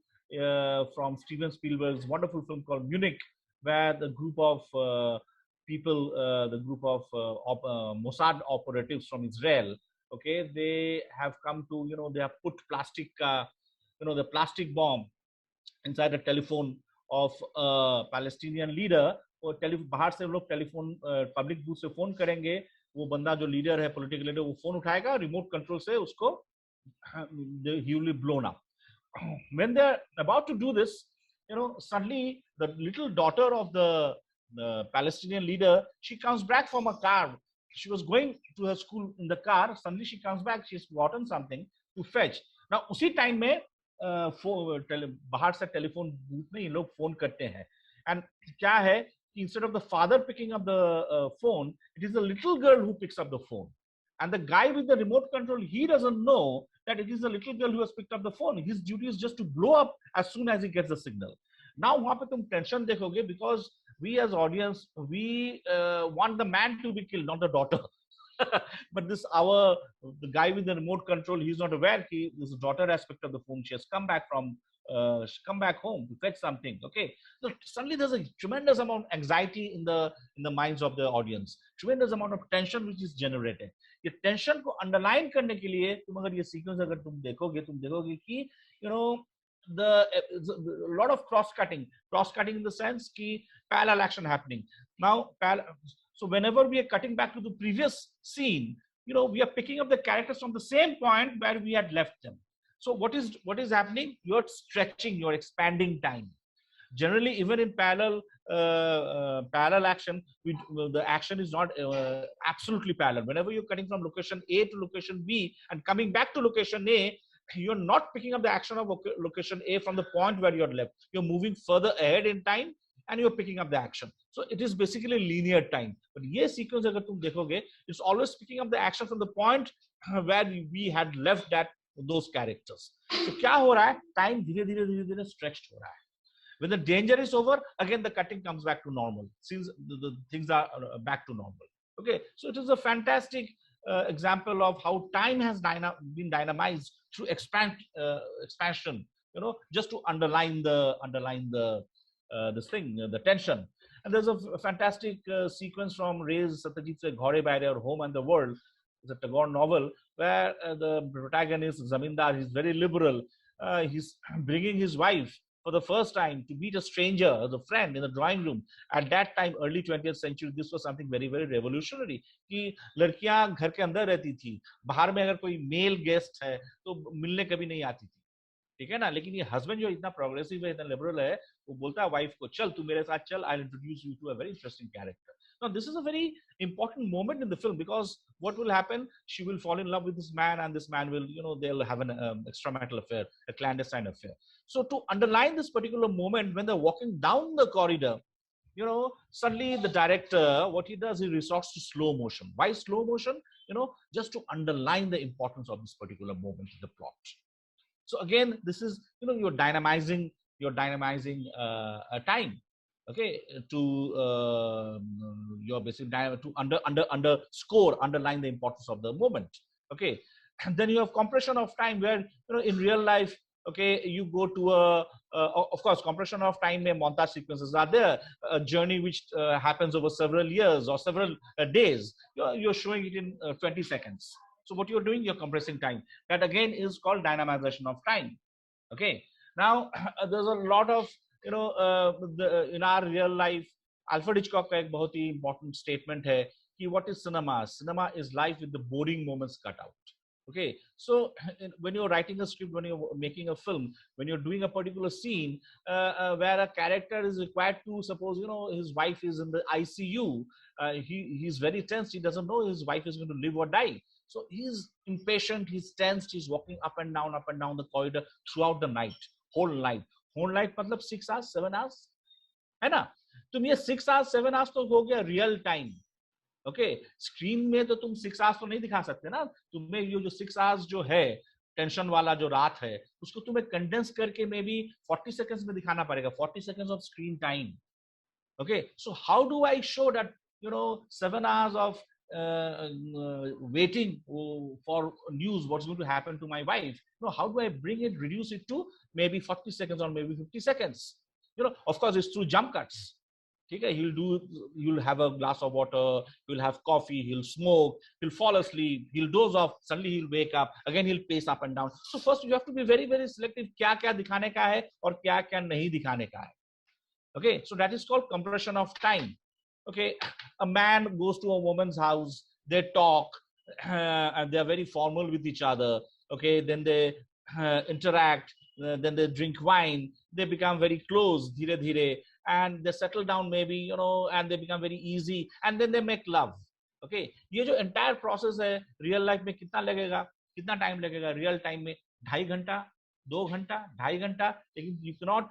[SPEAKER 3] from Steven Spielberg's wonderful film called Munich, where the group of people, the group of Mossad operatives from Israel, okay, they have come to, you know, they have put plastic, you know, the plastic bomb inside the telephone of a Palestinian leader. और बाहर से लोग telephone public booth से phone करेंगे, वो बंदा जो leader है, पॉलिटिकल लीडर, वो फोन उठाएगा, रिमोट कंट्रोल से उसको, he will be blown up. When they're about to do this, you know, suddenly the little daughter of the Palestinian leader, she comes back from a car. She was going to her school in the car. Suddenly she comes back. She's gotten something to fetch. Now उसी time में बाहर से telephone booth में ये लोग phone करते हैं. And क्या है, instead of the father picking up the phone, it is the little girl who picks up the phone. And the guy with the remote control, he doesn't know that it is the little girl who has picked up the phone. His duty is just to blow up as soon as he gets the signal. Now वहाँ पे तुम tension देखोगे, because we as audience, we want the man to be killed, not the daughter. But the guy with the remote control, he's not aware. His daughter has picked up the phone. She has come back home to fetch something. Okay, so suddenly there's a tremendous amount of anxiety in the minds of the audience. Tremendous amount of tension which is generated. ये tension को underline करने के लिए तुम अगर ये sequence अगर तुम देखोगे कि, you know, a lot of cross cutting in the sense कि parallel action happening. Now, so whenever we are cutting back to the previous scene, you know, we are picking up the characters from the same point where we had left them. So what is happening? You're stretching, you're expanding time. Generally, even in parallel, parallel action, the action is not absolutely parallel. Whenever you're cutting from location A to location B and coming back to location A, you're not picking up the action of location A from the point where you're left. You're moving further ahead in time and you're picking up the action. So it is basically linear time. But ये sequence अगर तुम देखोगे, it's always picking up the action from the point where we had left those characters. So क्या हो रहा है? Time धीरे-धीरे stretched हो रहा है. When the danger is over, again the cutting comes back to normal. Since the things are back to normal. Okay, so it is a fantastic example of how time has been dynamized through expansion. You know, just to underline the this thing, the tension. And there's a fantastic sequence from Ray's Satyajit Se Ghore Baire or Home and the World. It's a Tagore novel where the protagonist Zamindar, he's very liberal. He's bringing his wife for the first time to meet a stranger, as a friend in the drawing room. At that time, early 20th century, this was something very, very revolutionary. कि लड़कियां घर के अंदर रहती थी, बाहर में अगर कोई मेल गेस्ट है तो मिलने कभी नहीं आती थी, ठीक है ना. लेकिन ये हस्बैंड जो इतना प्रोग्रेसिव है, इतना लिबरल है, वो बोलता है वाइफ को, चल तू मेरे साथ चल, I'll introduce you to a very interesting character. Now this is a very important moment in the film, because what will happen, she will fall in love with this man, and this man will, you know, they'll have an extramarital affair, a clandestine affair. So to underline this particular moment, when they're walking down the corridor, you know, suddenly the director, what he does, he resorts to slow motion. Why slow motion? You know, just to underline the importance of this particular moment in the plot. So again, this is, you know, you're dynamizing time, okay, to your basic to underline the importance of the moment, okay. And then you have compression of time, where, you know, in real life, okay, you go to of course, compression of time mein montage sequences are there, a journey which happens over several years or several days. You're showing it in 20 seconds. So what you're doing, you're compressing time. That again is called dynamization of time. Okay. Now there's a lot of, you know, in our real life, Alfred Hitchcock का एक बहुत ही important statement है कि what is cinema? Cinema is life with the boring moments cut out. Okay, so when you're writing a script, when you're making a film, when you're doing a particular scene where a character is required to, suppose, you know, his wife is in the ICU, he's very tense. He doesn't know his wife is going to live or die. So he's impatient, he's tensed, he's walking up and down the corridor throughout the night, whole night. Whole night मतलब 6 hours, 7 hours, है ना? तुम ये 6 hours, 7 hours तो हो गया real time. Okay, screen में तो तुम 6 आवर्स तो नहीं दिखा सकते ना. तुम्हें ये जो 6 आवर्स जो है टेंशन वाला जो रात है, उसको तुम्हें कंडेंस करके मे बी 40 सेकंड्स में दिखाना पड़ेगा. 40 seconds of screen time. Okay, so how do I show that, you know, 7 hours of waiting for news, what's going to happen to my wife? You know, how do I bring it, reduce it to maybe 40 seconds or maybe 50 seconds? You know, of course, it's through jump cuts. Okay, you'll have a glass of water, you'll have coffee, he'll smoke, he'll fall asleep, he'll doze off, suddenly he'll wake up, again he'll pace up and down. So first you have to be very, very selective, क्या दिखाने का है और क्या नहीं दिखाने का है. Okay, so that is called compression of time. Okay, a man goes to a woman's house, they talk, and they are very formal with each other. Okay, then they interact, then they drink wine, they become very close, dhire dhire, and they settle down maybe, you know, and they become very easy, and then they make love. Okay, ये जो entire process है real life में कितना लगेगा, कितना time लगेगा? real time में 2.5 घंटा, 2 घंटा, 2.5 घंटा. लेकिन you cannot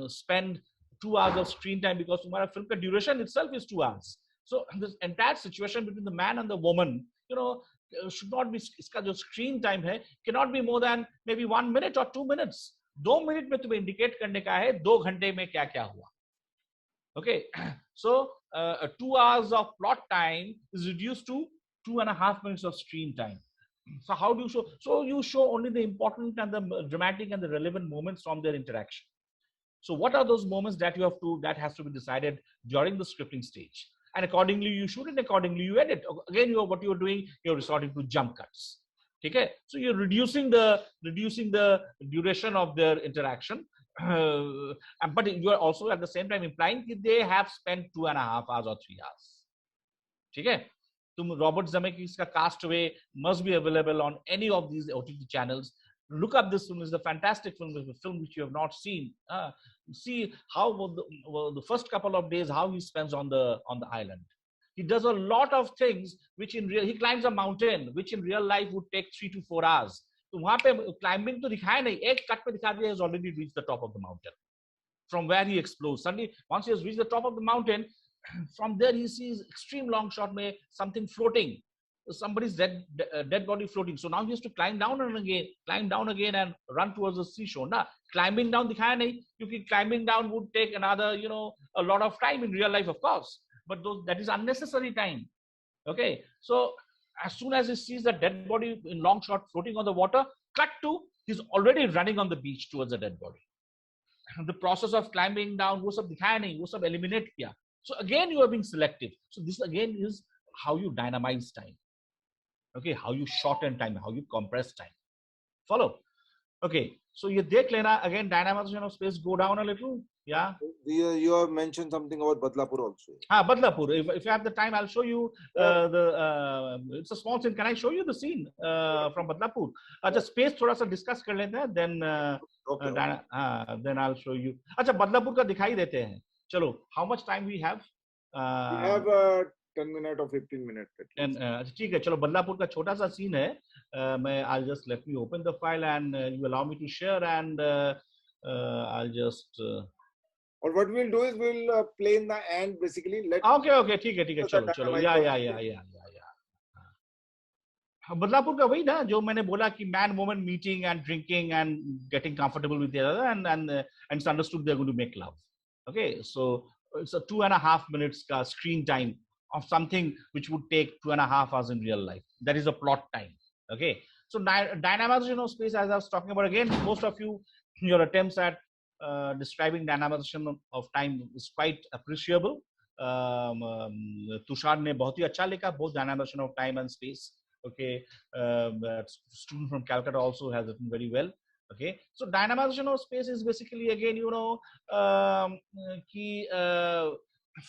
[SPEAKER 3] spend 2 hours of screen time, because तुम्हारा film का duration itself is 2 hours. So this entire situation between the man and the woman, you know, should not be, इसका जो screen time है cannot be more than maybe 1 minute or 2 minutes. 2 minute में तुम्हें indicate करने का है 2 घंटे में क्या क्या हुआ. Okay, so 2 hours of plot time is reduced to 2.5 minutes of screen time. So how do you show? So you show only the important and the dramatic and the relevant moments from their interaction. So what are those moments that you have to, that has to be decided during the scripting stage, and accordingly you shoot it, accordingly you edit. Again, what you're doing, you're resorting to jump cuts. Okay, so you're reducing the duration of their interaction, but you are also at the same time implying that they have spent 2.5 hours or 3 hours. Okay, Robert Zemeckis' Castaway must be available on any of these OTT channels. look up this film. It's a fantastic film. It's a film which you have not seen. See how the first couple of days how he spends on the island. He does a lot of things which in real, he climbs a mountain which in real life would take 3 to 4 hours. तो वहां पे climbing तो दिखाया नहीं, एक cut पे दिखा दिया has already reached the top of the mountain. From where he explores. Suddenly, once he has reached the top of the mountain, from there he sees extreme long shot में something floating, somebody's dead body floating. So now he has to climb down again and run towards the seashore. Na climbing down दिखाया नहीं, क्योंकि climbing down would take another, you know, a lot of time in real life, of course. But that is unnecessary time. Okay, so as soon as he sees the dead body in long shot floating on the water, cut to he's already running on the beach towards the dead body. The process of climbing down, वो सब दिखाया नहीं, वो सब eliminate किया. So again, you are being selective. So this again is how you dynamize time. Okay, how you shorten time, how you compress time. Follow? Okay, so you देख लेना again, dynamization of space go down a little. Yeah.
[SPEAKER 2] You have mentioned something about Badlapur also.
[SPEAKER 3] Badlapur. If you have the time, I'll show you it's a small scene. Can I show you the scene from Badlapur? Just space थोड़ा सा discuss कर लेते हैं. Then I'll show you. अच्छा, बदलापुर का दिखाई देते हैं. चलो, how much time we have?
[SPEAKER 2] We have 10 minutes or 15 minutes.
[SPEAKER 3] And ठीक है, चलो बदलापुर का छोटा सा scene है. I'll just let me open the file and you allow me to share and I'll just.
[SPEAKER 2] Or what we'll do is we'll play in the end basically.
[SPEAKER 3] Okay, ठीक है, चलो, yeah. बदलापुर का वही ना जो मैंने बोला कि man woman meeting and drinking and getting comfortable with the other and it's understood they're going to make love. Okay, so it's a 2.5 minutes ka screen time of something which would take 2.5 hours in real life. That is a plot time. Okay, so dynamization of space, as I was talking about, again, most of you, your attempts at describing dynamization of time is quite appreciable. Tushar ने बहुत ही अच्छा लिखा, both dynamization of time and space. Okay, student from Calcutta also has written very well. Okay, so dynamization of space is basically again, you know, कि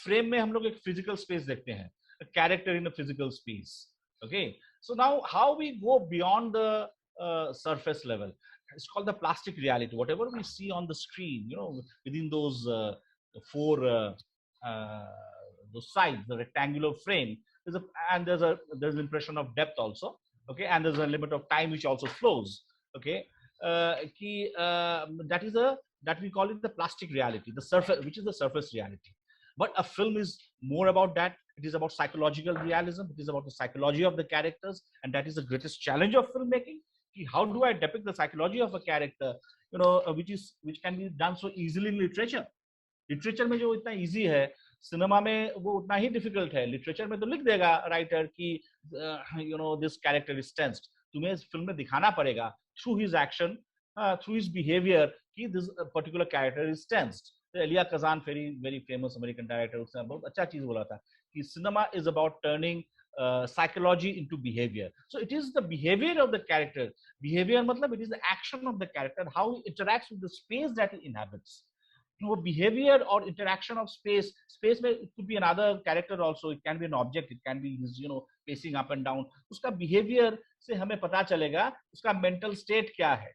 [SPEAKER 3] frame में हम लोग एक physical space देखते हैं, a character in a physical space. Okay, so now how we go beyond the surface level, it's called the plastic reality. Whatever we see on the screen, you know, within those four those sides, the rectangular frame, there's an impression of depth also. Okay, and there's a limit of time which also flows. Okay, that we call it the plastic reality, the surface, which is the surface reality. But a film is more about that. It is about psychological realism. It is about the psychology of the characters, and that is the greatest challenge of filmmaking. How do I depict the psychology of a character, you know, which can be done so easily in literature. Literature में जो इतना easy है, cinema में वो उतना ही difficult है. Literature में तो लिख देगा writer कि you know, this character is tensed. तुम्हें इस फिल्म में दिखाना पड़ेगा through his action, through his behavior कि this particular character is tensed. Elia Kazan, very famous American director, उसने बहुत अच्छा चीज बोला था कि cinema is about turning psychology into behavior. So it is the behavior of the character. Behavior matlab it is the action of the character, how he interacts with the space that he inhabits. No behavior or interaction of space. Space may, it could be another character also. It can be an object. It can be his, you know, pacing up and down. Uska behavior से हमें पता चलेगा उसका mental state क्या है.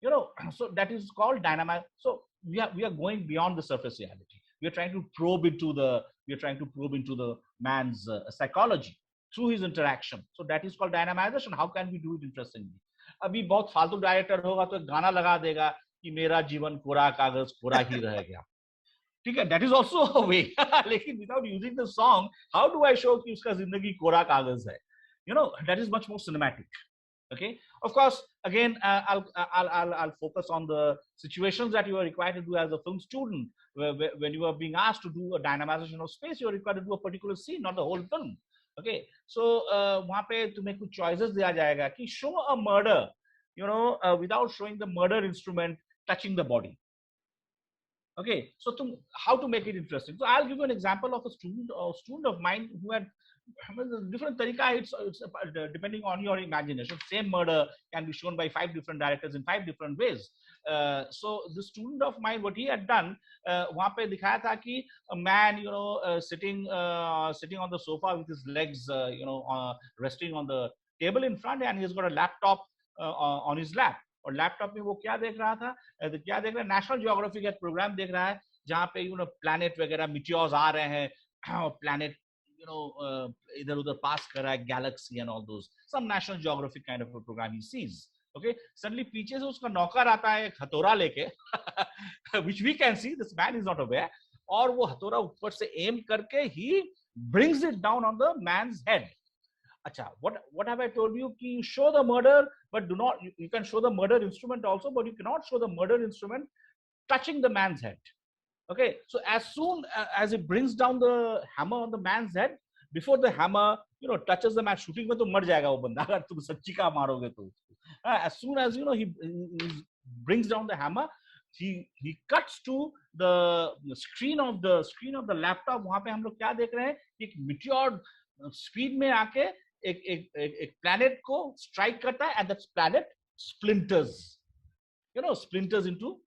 [SPEAKER 3] You know, so that is called dynamic. So we are going beyond the surface reality. We are trying to probe into the man's psychology through his interaction. So that is called dynamization. How can we do it interestingly? अभी बहुत फालतू director होगा तो एक गाना लगा देगा कि मेरा जीवन कोरा कागज कोरा ही रह गया. ठीक है, that is also a way. लेकिन without using the song, how do I show कि उसका जिंदगी कोरा कागज है? You know, that is much more cinematic. Okay, of course, again, I'll focus on the situations that you are required to do as a film student. When you are being asked to do a dynamization of space, you are required to do a particular scene, not the whole film. Okay, so वहाँ पे तुम्हें कुछ choices दिया जाएगा कि show a murder, you know, without showing the murder instrument touching the body. Okay, so how to make it interesting? So I'll give you an example of a student of mine who had different tarika. It's depending on your imagination. Same murder can be shown by 5 different directors in 5 different ways. So the student of mine, what he had done, वहाँ पे दिखाया था कि a man, you know, sitting on the sofa with his legs, you know, resting on the table in front, and he's got a laptop on his lap. और laptop में वो क्या देख रहा था, क्या देख रहा है, नेशनल ज्योग्राफी का प्रोग्राम देख रहा है, जहाँ पे प्लैनेट वगैरह मिटियोर्स आ रहे हैं, प्लैनेट इधर उधर पास कर रहा है, galaxy and all those, some national geography kind of programme ही सीज. ओके, सडनली पीछे से उसका नौकर आता है एक हथौड़ा लेके, which we can see, this man is not aware, और वो हथौड़ा ऊपर से एम करके ही brings it down on the man's head. Acha, what have I told you? Ki you show the murder, but do not, you can show the murder instrument also, but you cannot show the murder instrument touching the man's head. Okay, so as soon as it brings down the hammer on the man's head, before the hammer touches the man, shooting mein to mar jayega wo banda agar tum sachi ka maroge to. As soon as he brings down the hammer, he cuts to the screen of the laptop. वहां पे हम लोग क्या देख रहे हैं, एक meteor speed में आके एक planet को strike करता है, and that planet splinters into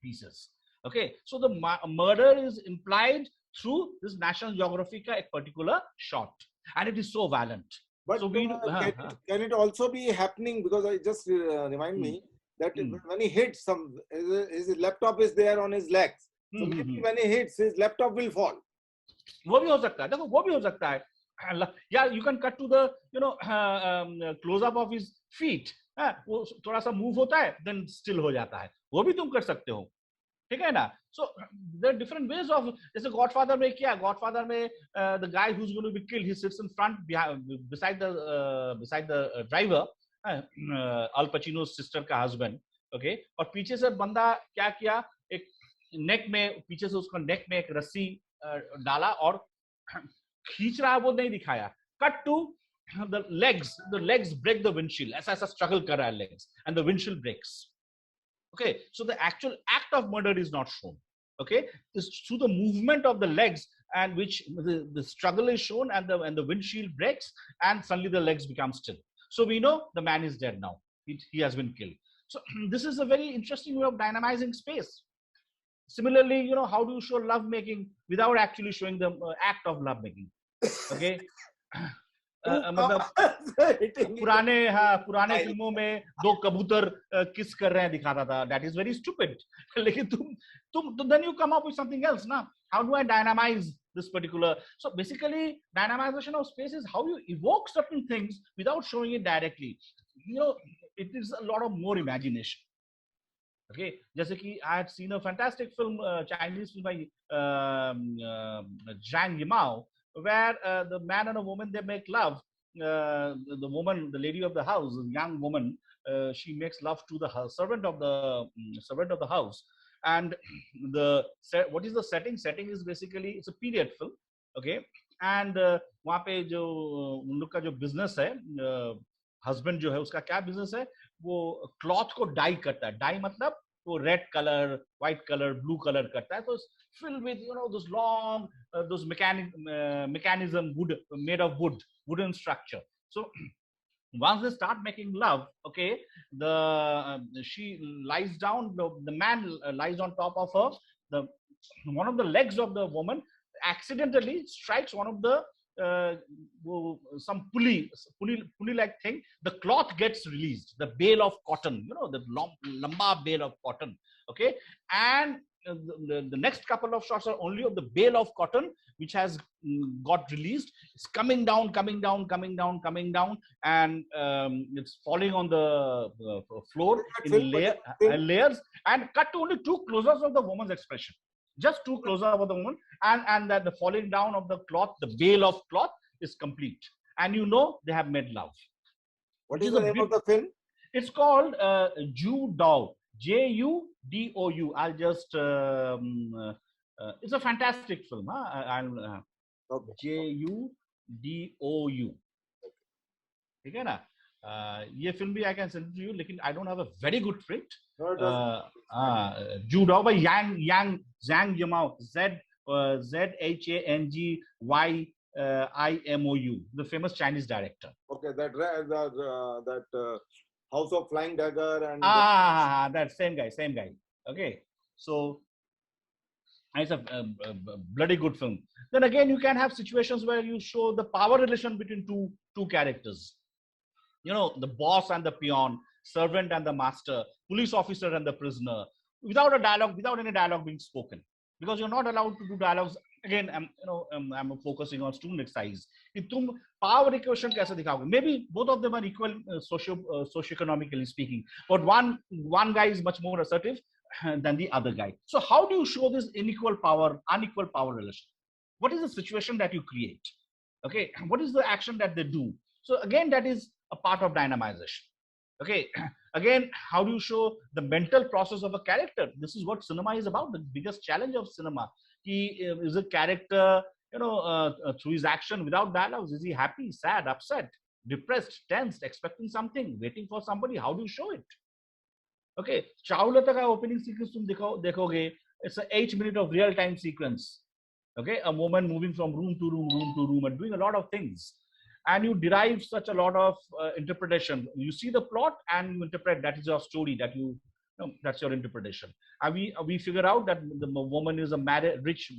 [SPEAKER 3] pieces. Okay, so the murder is implied through this National Geographic ka एक particular shot, and it is so violent.
[SPEAKER 2] But
[SPEAKER 3] so
[SPEAKER 2] can it also be happening, because I just remind me that when he hits his laptop is there on his legs, so maybe when he hits, his laptop will fall.
[SPEAKER 3] वो भी हो सकता है, देखो वो भी हो सकता है. Yeah, you can cut to the close up of his feet. वो थोड़ा सा move होता है, then still हो जाता है, वो भी तुम कर सकते हो, ठीक है ना. So there are different ways of, जैसे Godfather में क्या, Godfather में the guy who's going to be killed, he sits in front beside the driver, Al Pacino's sister का husband. Okay, और पीछे से बंदा क्या किया, एक नेक में, पीछे से उसका नेक में एक रस्सी डाला और खींच रहा है, वो नहीं दिखाया. Cut to the legs break the windshield, ऐसा struggle कर रहा है legs, and the windshield breaks. Okay, so the actual act of murder is not shown. Okay, it's through the movement of the legs, and which the struggle is shown, and the windshield breaks, and suddenly the legs become still. So we know the man is dead now. He has been killed. So this is a very interesting way of dynamizing space. Similarly, how do you show love making without actually showing the act of love making? Okay. मतलब पुराने फिल्मों में दो कबूतर किस कर रहे हैं दिखाता था. That is very stupid. लेकिन तुम then you come up with something else ना. How do I dynamize this particular? So basically, dynamization of space is how you evoke certain things without showing it directly. It is a lot of more imagination. Okay, जैसे कि I had seen a fantastic film, Chinese film by Zhang Yimou, where the man and a woman, they make love. The woman, the lady of the house, a young woman, she makes love to the servant of the house. And what is the setting? Setting is basically, it's a period film. Okay, and वहाँ पे जो उन लोग का जो business है, husband जो है उसका क्या business है, वो cloth को dye करता है. Dye मतलब वो red color, white color, blue color करता है. So it's filled with those long those mechanism made of wooden structure. So once they start making love, okay, she lies down, the man lies on top of her. One of the legs of the woman accidentally strikes one of the some pulley like thing. The cloth gets released, the bale of cotton, the lamba bale of cotton. Okay, and the next couple of shots are only of the bale of cotton which has got released. It's coming down, and it's falling on the floor in layers, and cut to only two close-ups of the woman's expression. Just two close-ups of the woman, and that the falling down of the cloth, the bale of cloth, is complete. And they have made love.
[SPEAKER 2] What is the name of the film?
[SPEAKER 3] It's called Judou. Judou. I'll just. It's a fantastic film.
[SPEAKER 2] Okay.
[SPEAKER 3] Judou. ठीक है ना? ये film भी I can send it to you, लेकिन I don't have a very good print. Judou by Zhang Yimou, ZHANGYIMOU, the famous Chinese director.
[SPEAKER 2] Okay, that House of Flying Dagger and
[SPEAKER 3] that same guy. Okay, so it's a bloody good film. Then again, you can have situations where you show the power relation between two characters. The boss and the peon, servant and the master, police officer and the prisoner, without a dialogue, without any dialogue being spoken, because you're not allowed to do dialogues. Again, I'm focusing on student exercise. कि तुम power equation कैसे दिखाओगे? Maybe both of them are equal socio-economically speaking, but one guy is much more assertive than the other guy. So how do you show this unequal power relation? What is the situation that you create? Okay, what is the action that they do? So again, that is a part of dynamization. Okay, again, how do you show the mental process of a character? This is what cinema is about. The biggest challenge of cinema is a character, through his action without dialogues. Is he happy, sad, upset, depressed, tense, expecting something, waiting for somebody? How do you show it? Okay, Charulata ka opening sequence tum dekhoge. It's an 8-minute of real-time sequence. Okay, a woman moving from room to room and doing a lot of things, and you derive such a lot of interpretation. You see the plot and you interpret. That is your story. That's your interpretation. And we figure out that the woman is a rich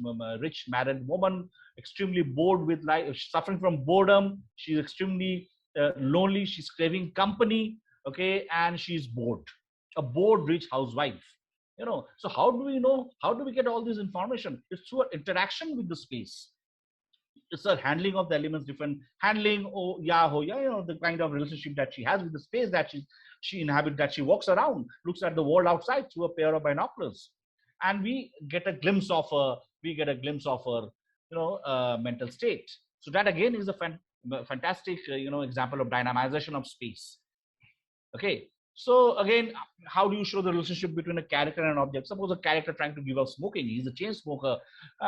[SPEAKER 3] married woman, extremely bored with life, suffering from boredom. She's extremely lonely. She's craving company. Okay, and she's bored. A bored rich housewife. So how do we know? How do we get all this information? It's through interaction with the space. It's a handling of the elements, different handling, the kind of relationship that she has with the space that she inhabits, that she walks around, looks at the world outside through a pair of binoculars, and we get a glimpse of her mental state. So that again is a fantastic example of dynamization of space. Okay. So again, how do you show the relationship between a character and an object? Suppose a character trying to give up smoking. He's a chain smoker,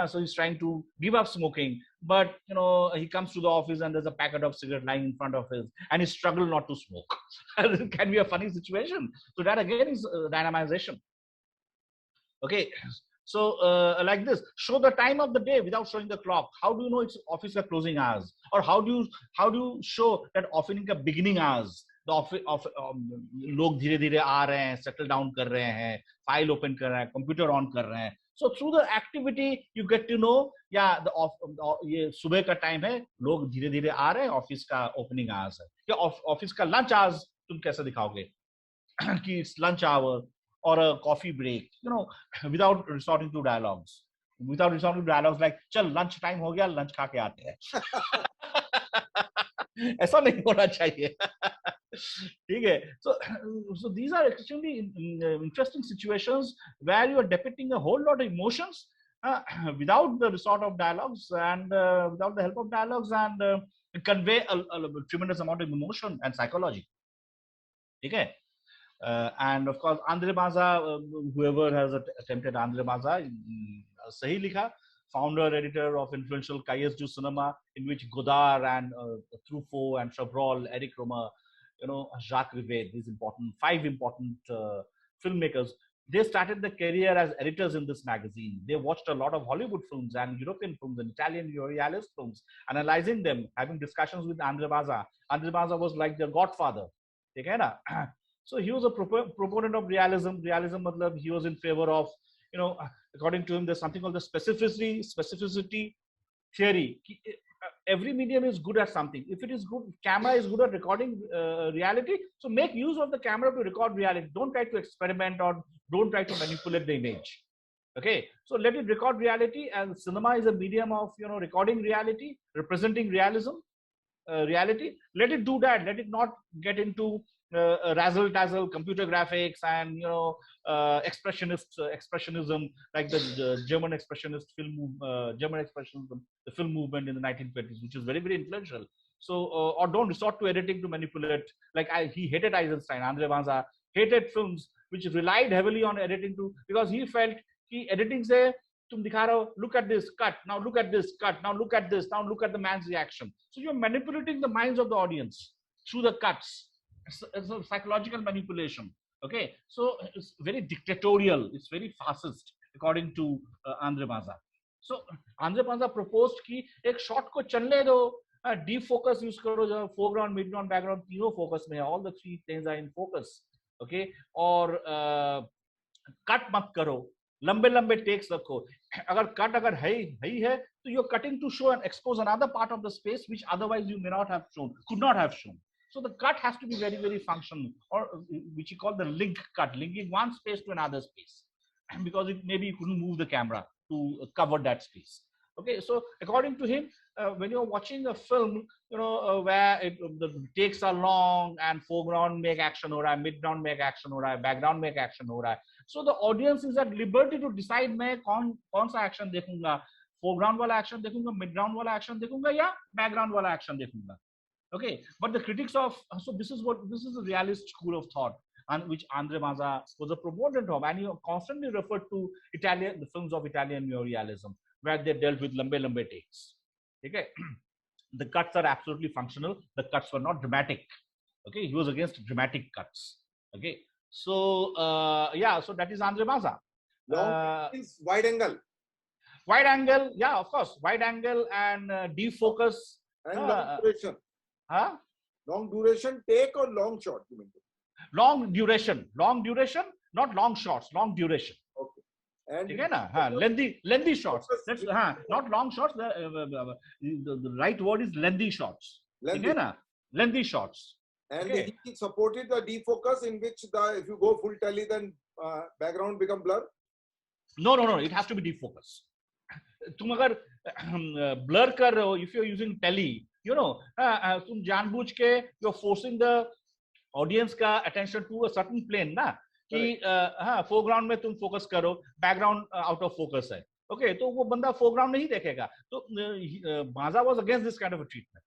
[SPEAKER 3] so he's trying to give up smoking. But he comes to the office and there's a packet of cigarette lying in front of him, and he struggles not to smoke. It can be a funny situation. So that again is dynamization. Okay. So like this, show the time of the day without showing the clock. How do you know it's office ka closing hours? Or how do you show that office ka beginning hours? The office लोग धीरे-धीरे आ रहे हैं, settle down कर रहे हैं, file open कर रहे हैं, computer on कर रहे हैं. So through the activity you get to know, ये सुबह का time है, लोग धीरे-धीरे आ रहे हैं, office का opening hours है. या office का lunch hours तुम कैसे दिखाओगे? कि it's lunch hour or a coffee break, without resorting to dialogues. Without resorting to dialogues like, चल lunch time हो गया, lunch खा के आते हैं. ऐसा नहीं होना चाहिए. ठीक है. So these are extremely interesting situations where you are depicting a whole lot of emotions without the resort of dialogues and without the help of dialogues, and convey a tremendous amount of emotion and psychology. Okay. And of course, Andre Maza, whoever has attempted Andre Maza, sahi likha. Founder, editor of influential Cahiers du Cinema, in which Godard and Truffaut and Chabrol, Eric Romer, Jacques Rivette, these five important filmmakers, they started their career as editors in this magazine. They watched a lot of Hollywood films and European films and Italian realist films, analyzing them, having discussions with Andre Maza. Andre Maza was like their godfather. So he was a proponent of realism. Realism, he was in favor of, according to him, there's something called the specificity theory. Every medium is good at something. If it is good, camera is good at recording reality. So make use of the camera to record reality. Don't try to experiment or don't try to manipulate the image. Okay. So let it record reality, and cinema is a medium of, recording reality, representing reality. Let it do that. Let it not get into razzle-dazzle computer graphics and expressionism, like the German expressionist film, the film movement in the 1920s, which is very, very influential. So or don't resort to editing to manipulate. Like he hated Eisenstein. Andre Maza hated films which relied heavily on editing because he felt editing say tum dikha rahe ho, look at this, cut, now look at this, cut, now look at this, now look at the man's reaction. So you're manipulating the minds of the audience through the cuts. It's a psychological manipulation. Okay, so it's very dictatorial, it's very fascist, according to Andre Maza. So Andre Maza proposed कि एक shot को चलने दो, deep focus use करो, जो foreground, midground, background तीनों focus में है, all the three things are in focus. Okay, और cut मत करो, लंबे takes रखो. अगर cut अगर है तो you're cutting to show and expose another part of the space which otherwise you may not have shown, could not have shown. So the cut has to be very, very functional, or which you call the link cut, linking one space to another space, because maybe you couldn't move the camera to cover that space. Okay, so according to him, when you're watching a film, where the takes are long and foreground make action ho raha hai, midground make action ho raha hai, background make action ho raha hai, so the audience is at liberty to decide मैं कौन सा action देखूंगा, foreground वाला action देखूंगा, midground वाला action देखूंगा या background वाला action देखूंगा. Okay, but the critics of, so this is the realist school of thought, and which Andre Mazza was a proponent of, and he constantly referred to the films of Italian neorealism, where they dealt with lambe takes. Okay, the cuts are absolutely functional. The cuts were not dramatic. Okay, he was against dramatic cuts. Okay, so yeah, so that is Andre Mazza.
[SPEAKER 2] Is wide angle.
[SPEAKER 3] Wide angle, yeah, of course, wide angle and defocus.
[SPEAKER 2] And long duration.
[SPEAKER 3] Huh?
[SPEAKER 2] Long duration take or long shot? You mean?
[SPEAKER 3] Long duration, not long shots, long duration.
[SPEAKER 2] Okay. And
[SPEAKER 3] lengthy shots. That's not long shots. The right word is lengthy shots. Lengthy shots.
[SPEAKER 2] And he supported the defocus, in which if you go full tele, then background become blur.
[SPEAKER 3] No. It has to be defocus. तुम अगर blur कर रहे हो, if you're using tele, तुम जानबूझ के you're forcing the audience का attention to a certain plane ना, कि foreground में तुम focus करो, background out of focus है. Okay, तो वो बंदा foreground नहीं देखेगा. तो Mazza was against this kind of a treatment.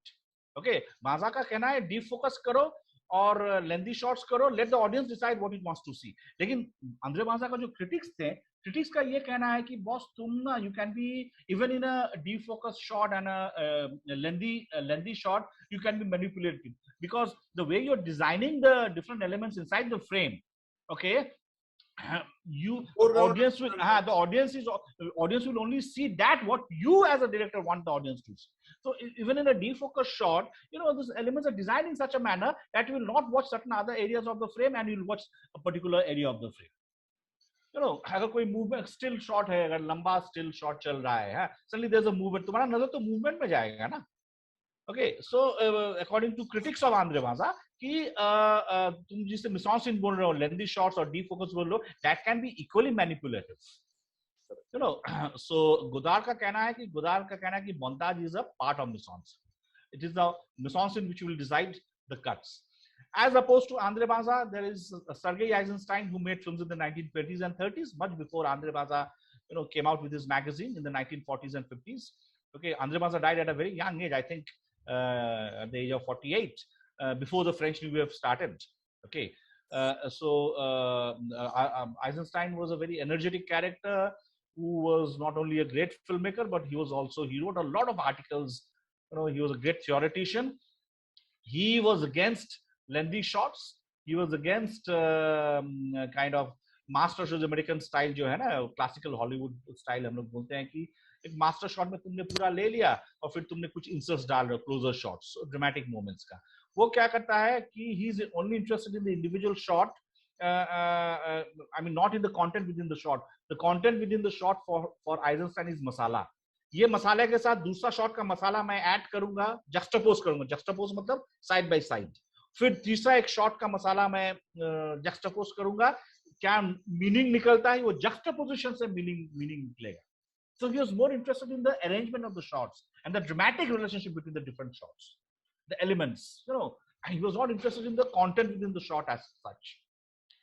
[SPEAKER 3] Okay, Mazza का कहना है defocus करो और lengthy shots करो, let the audience decide what it wants to see. लेकिन Andre Mazza का जो critics थे, critics का ये कहना है कि boss तुम ना, you can be even in a defocus shot and a lengthy shot, you can be manipulated, because the way you're designing the different elements inside the frame, okay, the audience will only see that what you as a director want the audience to see. So even in a defocus shot, these elements are designed in such a manner that you will not watch certain other areas of the frame, and you will watch a particular area of the frame. अगर कोई movement still shot है, अगर लंबा still shot चल रहा है, suddenly there's a movement, तुम्हारा नजर तो movement में जाएगा ना. Okay, so according to critics of Andre Mazza, कि तुम जिसे mise-en-scene बोल रहे हो, lengthy shots और defocus बोल रहे हो, that can be equally manipulative. So Godard का कहना है कि montage is a part of mise-en-scene. It is the mise-en-scene which will decide the cuts. As opposed to Andre Mazza, there is Sergei Eisenstein, who made films in the 1920s and 30s, much before Andre Mazza, came out with his magazine in the 1940s and 50s. Okay, Andre Mazza died at a very young age, I think, at the age of 48, before the French New Wave started. Okay, so Eisenstein was a very energetic character who was not only a great filmmaker, but he wrote a lot of articles. He was a great theoretician. He was against lengthy shots. He was against kind of master shows, American style जो है ना, classical Hollywood style हम लोग बोलते हैं कि एक master shot में तुमने पूरा ले लिया और फिर तुमने कुछ inserts डाल रहे हो, closer shots, so dramatic moments का. वो क्या करता है कि he is only interested in the individual shot. I mean, not in the content within the shot. The content within the shot for Eisenstein is masala. ये मसाले के साथ दूसरा शॉट का मसाला मैं ऐड करूंगा, juxtapose करूंगा. Juxtapose मतलब side by side. फिर तीसरा एक शॉट का मसाला मैं juxtapose करूंगा. क्या मीनिंग निकलता है, वो juxtaposition से मीनिंग निकलेगा. So he was more interested in the arrangement of the shots and the dramatic relationship between the different shots, the elements. He was not interested in the content within the shot as such.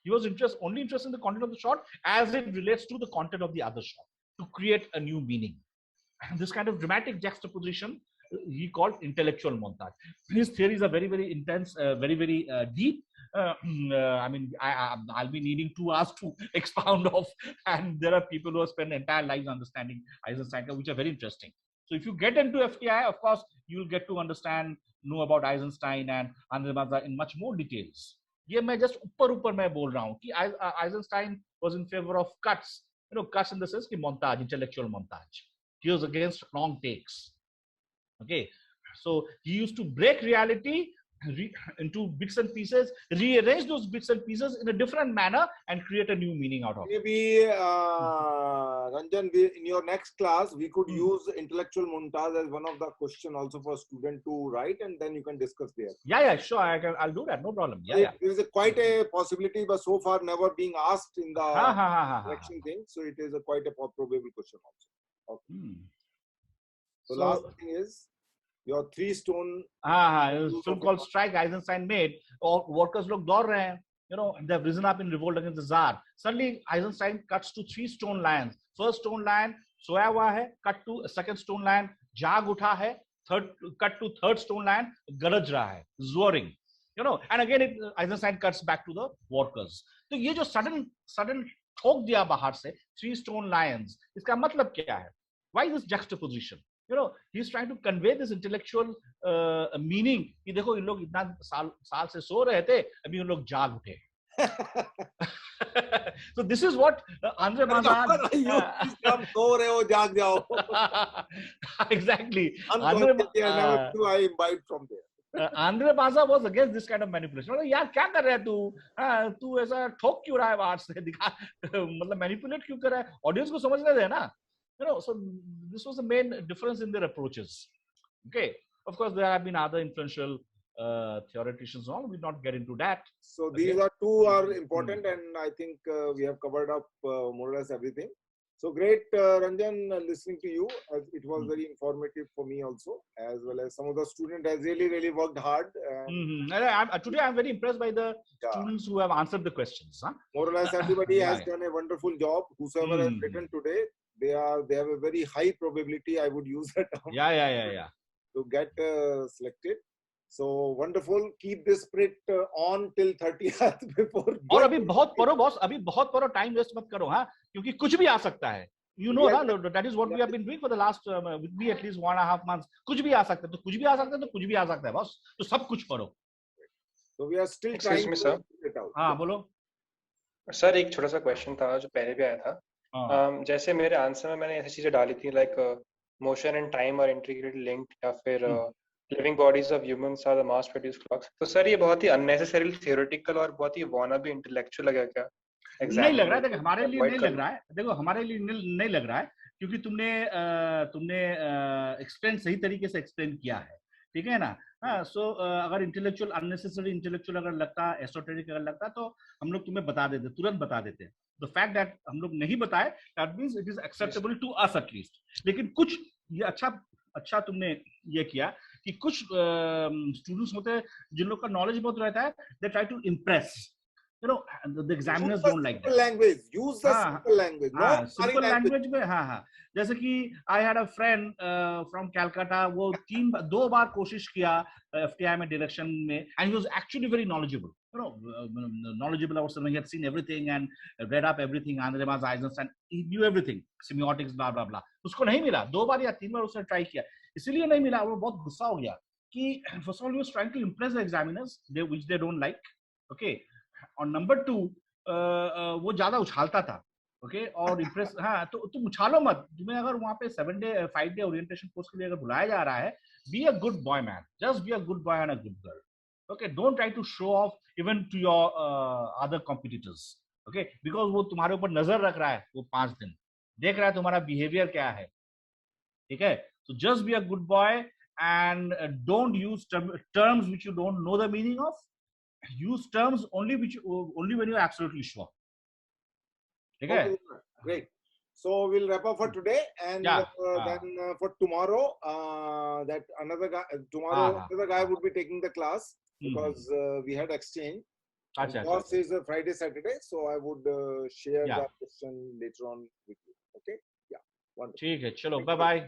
[SPEAKER 3] He was only interested in the content of the shot as it relates to the content of the other shot to create a new meaning. And this kind of dramatic juxtaposition he called intellectual montage. His theories are very, very intense, very, very deep. I mean, I'll be needing 2 hours to expound off, and there are people who have spent entire lives understanding Eisenstein, which are very interesting. So if you get into FTI, of course, you'll get to know about Eisenstein and Andre Mazza in much more details. ये मैं just ऊपर मैं बोल रहा हूँ कि Eisenstein was in favor of cuts, cuts in the sense कि montage, intellectual montage. He was against long takes. Okay, so he used to break reality into bits and pieces, rearrange those bits and pieces in a different manner, and create a new meaning out of it.
[SPEAKER 2] Maybe, Ranjan, in your next class, we could use intellectual montage as one of the question also for a student to write, and then you can discuss there.
[SPEAKER 3] Yeah, sure. I'll do that. No problem. Yeah.
[SPEAKER 2] There is quite a possibility, but so far never being asked in the selection thing. So it is quite a probable question also. Okay. So last thing is your 3 stone.
[SPEAKER 3] Film called Strike, Eisenstein made. Or workers look daur rahe hain. You know, they've risen up in revolt against the Tsar. Suddenly, Eisenstein cuts to 3 stone lions. First stone lion, soya hua hai. Cut to second stone lion, jaag utha hai. Cut to third stone lion, garaj raha hai, roaring. You know, and again, Eisenstein cuts back to the workers. So, ये जो sudden ठोक दिया बाहर से 3 stone lions, इसका मतलब क्या है? Why this juxtaposition? You know, he's trying to convey this intellectual meaning कि देखो इन लोग इतना साल से सो रहे थे, अभी उन लोग जाग उठे. So this is what Andre Mazad.
[SPEAKER 2] Come सो रहे हो, जाग जाओ.
[SPEAKER 3] Exactly.
[SPEAKER 2] I imbibe from there.
[SPEAKER 3] Andre Mazad was against this kind of manipulation. मतलब यार क्या कर रहा है तू? तू ऐसा ठोक क्यों रहा है बाहर से? दिखा, मतलब manipulate क्यों कर रहा है? Audience को समझने दे ना. You know, so this was the main difference in their approaches. Okay, of course there have been other influential theoreticians. All we not get into that.
[SPEAKER 2] So these are 2 are important, and I think we have covered up more or less everything. So great, Ranjan, listening to you. It was very informative for me also, as well as some of the students has really worked hard.
[SPEAKER 3] Today I'm very impressed by the students who have answered the questions. Huh?
[SPEAKER 2] More or less everybody has done a wonderful job. Whosoever has written today, they have a very high probability, I would use that term, to get selected. So wonderful. Keep this spirit on till 30th before.
[SPEAKER 3] और अभी बहुत पढ़ो boss, अभी बहुत पढ़ो, time waste मत करो, हाँ, क्योंकि कुछ भी आ सकता है. You know, that is what we have been doing for the last with me at least 1.5 months. कुछ भी आ सकता है, तो कुछ भी आ सकता है, तो कुछ भी आ सकता है बॉस. तो सब कुछ पढ़ो.
[SPEAKER 2] So we are still trying to figure it out.
[SPEAKER 3] हाँ बोलो.
[SPEAKER 7] सर एक छोटा सा क्वेश्चन था जो पहले भी आया था. जैसे मेरे आंसर में मैंने ऐसी चीजें डाली थी like motion and time are integrated linked, या फिर living bodies of humans are the mass produced clocks. तो सर ये बहुत ही अननेसेसरी थियोरेटिकल और बहुत ही वानाबी इंटेलेक्चुअल लगा क्या?
[SPEAKER 3] नहीं लग रहा है. देखो हमारे लिए नहीं लग रहा है. देखो हमारे लिए नहीं लग रहा है क्योंकि तुमने एक्सप्लेन सही तरीके से एक्सप्लेन किया है. ठीक है ना. हाँ, सो अगर इंटेलेक्चुअल अननेसेसरी इंटेलेक्चुअल अगर लगता, एसोटेरिक अगर लगता, तो हम लोग तुम्हें बता देते, तुरंत बता देते. द फैक्ट दैट हम लोग नहीं बताए, that means it is acceptable to us at least. लेकिन कुछ ये अच्छा तुमने ये किया कि कुछ स्टूडेंट्स होते हैं जिन लोग का नॉलेज बहुत रहता है, they try to impress. You know, the examiners don't like that.
[SPEAKER 2] Language. Use the simple language.
[SPEAKER 3] Simple language में हाँ. जैसे कि I had a friend from Calcutta. वो 2 बार कोशिश किया FTI में direction में, and he was actually very knowledgeable. You know, knowledgeable about something. He had seen everything and read up everything. Andre Mazad, Eisenstein, he knew everything. Semiotics, blah blah blah. उसको नहीं मिला. 2 बार या 3 बार उसने try किया. इसलिए नहीं मिला. वो बहुत गुस्सा हो गया कि first of all he was trying to impress the examiners, which they don't like. Okay. और नंबर 2 वो ज्यादा उछालता था. ओके, और इम्प्रेस. हाँ, तो तुम उछालो मत. तुम्हें अगर वहां पे 5 डे ओरिएंटेशन कोर्स के लिए अगर बुलाया जा रहा है, be a good boy man. Just be a good boy and a good girl. Okay, don't try to show off even to your other competitors. Okay, because वो तुम्हारे ऊपर नजर रख रहा है. वो 5 दिन देख रहा है तुम्हारा बिहेवियर क्या है. ठीक है. So just be a good boy and don't use terms which you don't know the meaning of. Use terms only when you're absolutely sure. Okay.
[SPEAKER 2] Great. So we'll wrap up for today, and then for tomorrow, that another guy would be taking the class because we had exchange. Course is Friday, Saturday, so I would share that question later on with you. Okay. Yeah. Wonderful.
[SPEAKER 3] ठीक है. चलो. Bye bye.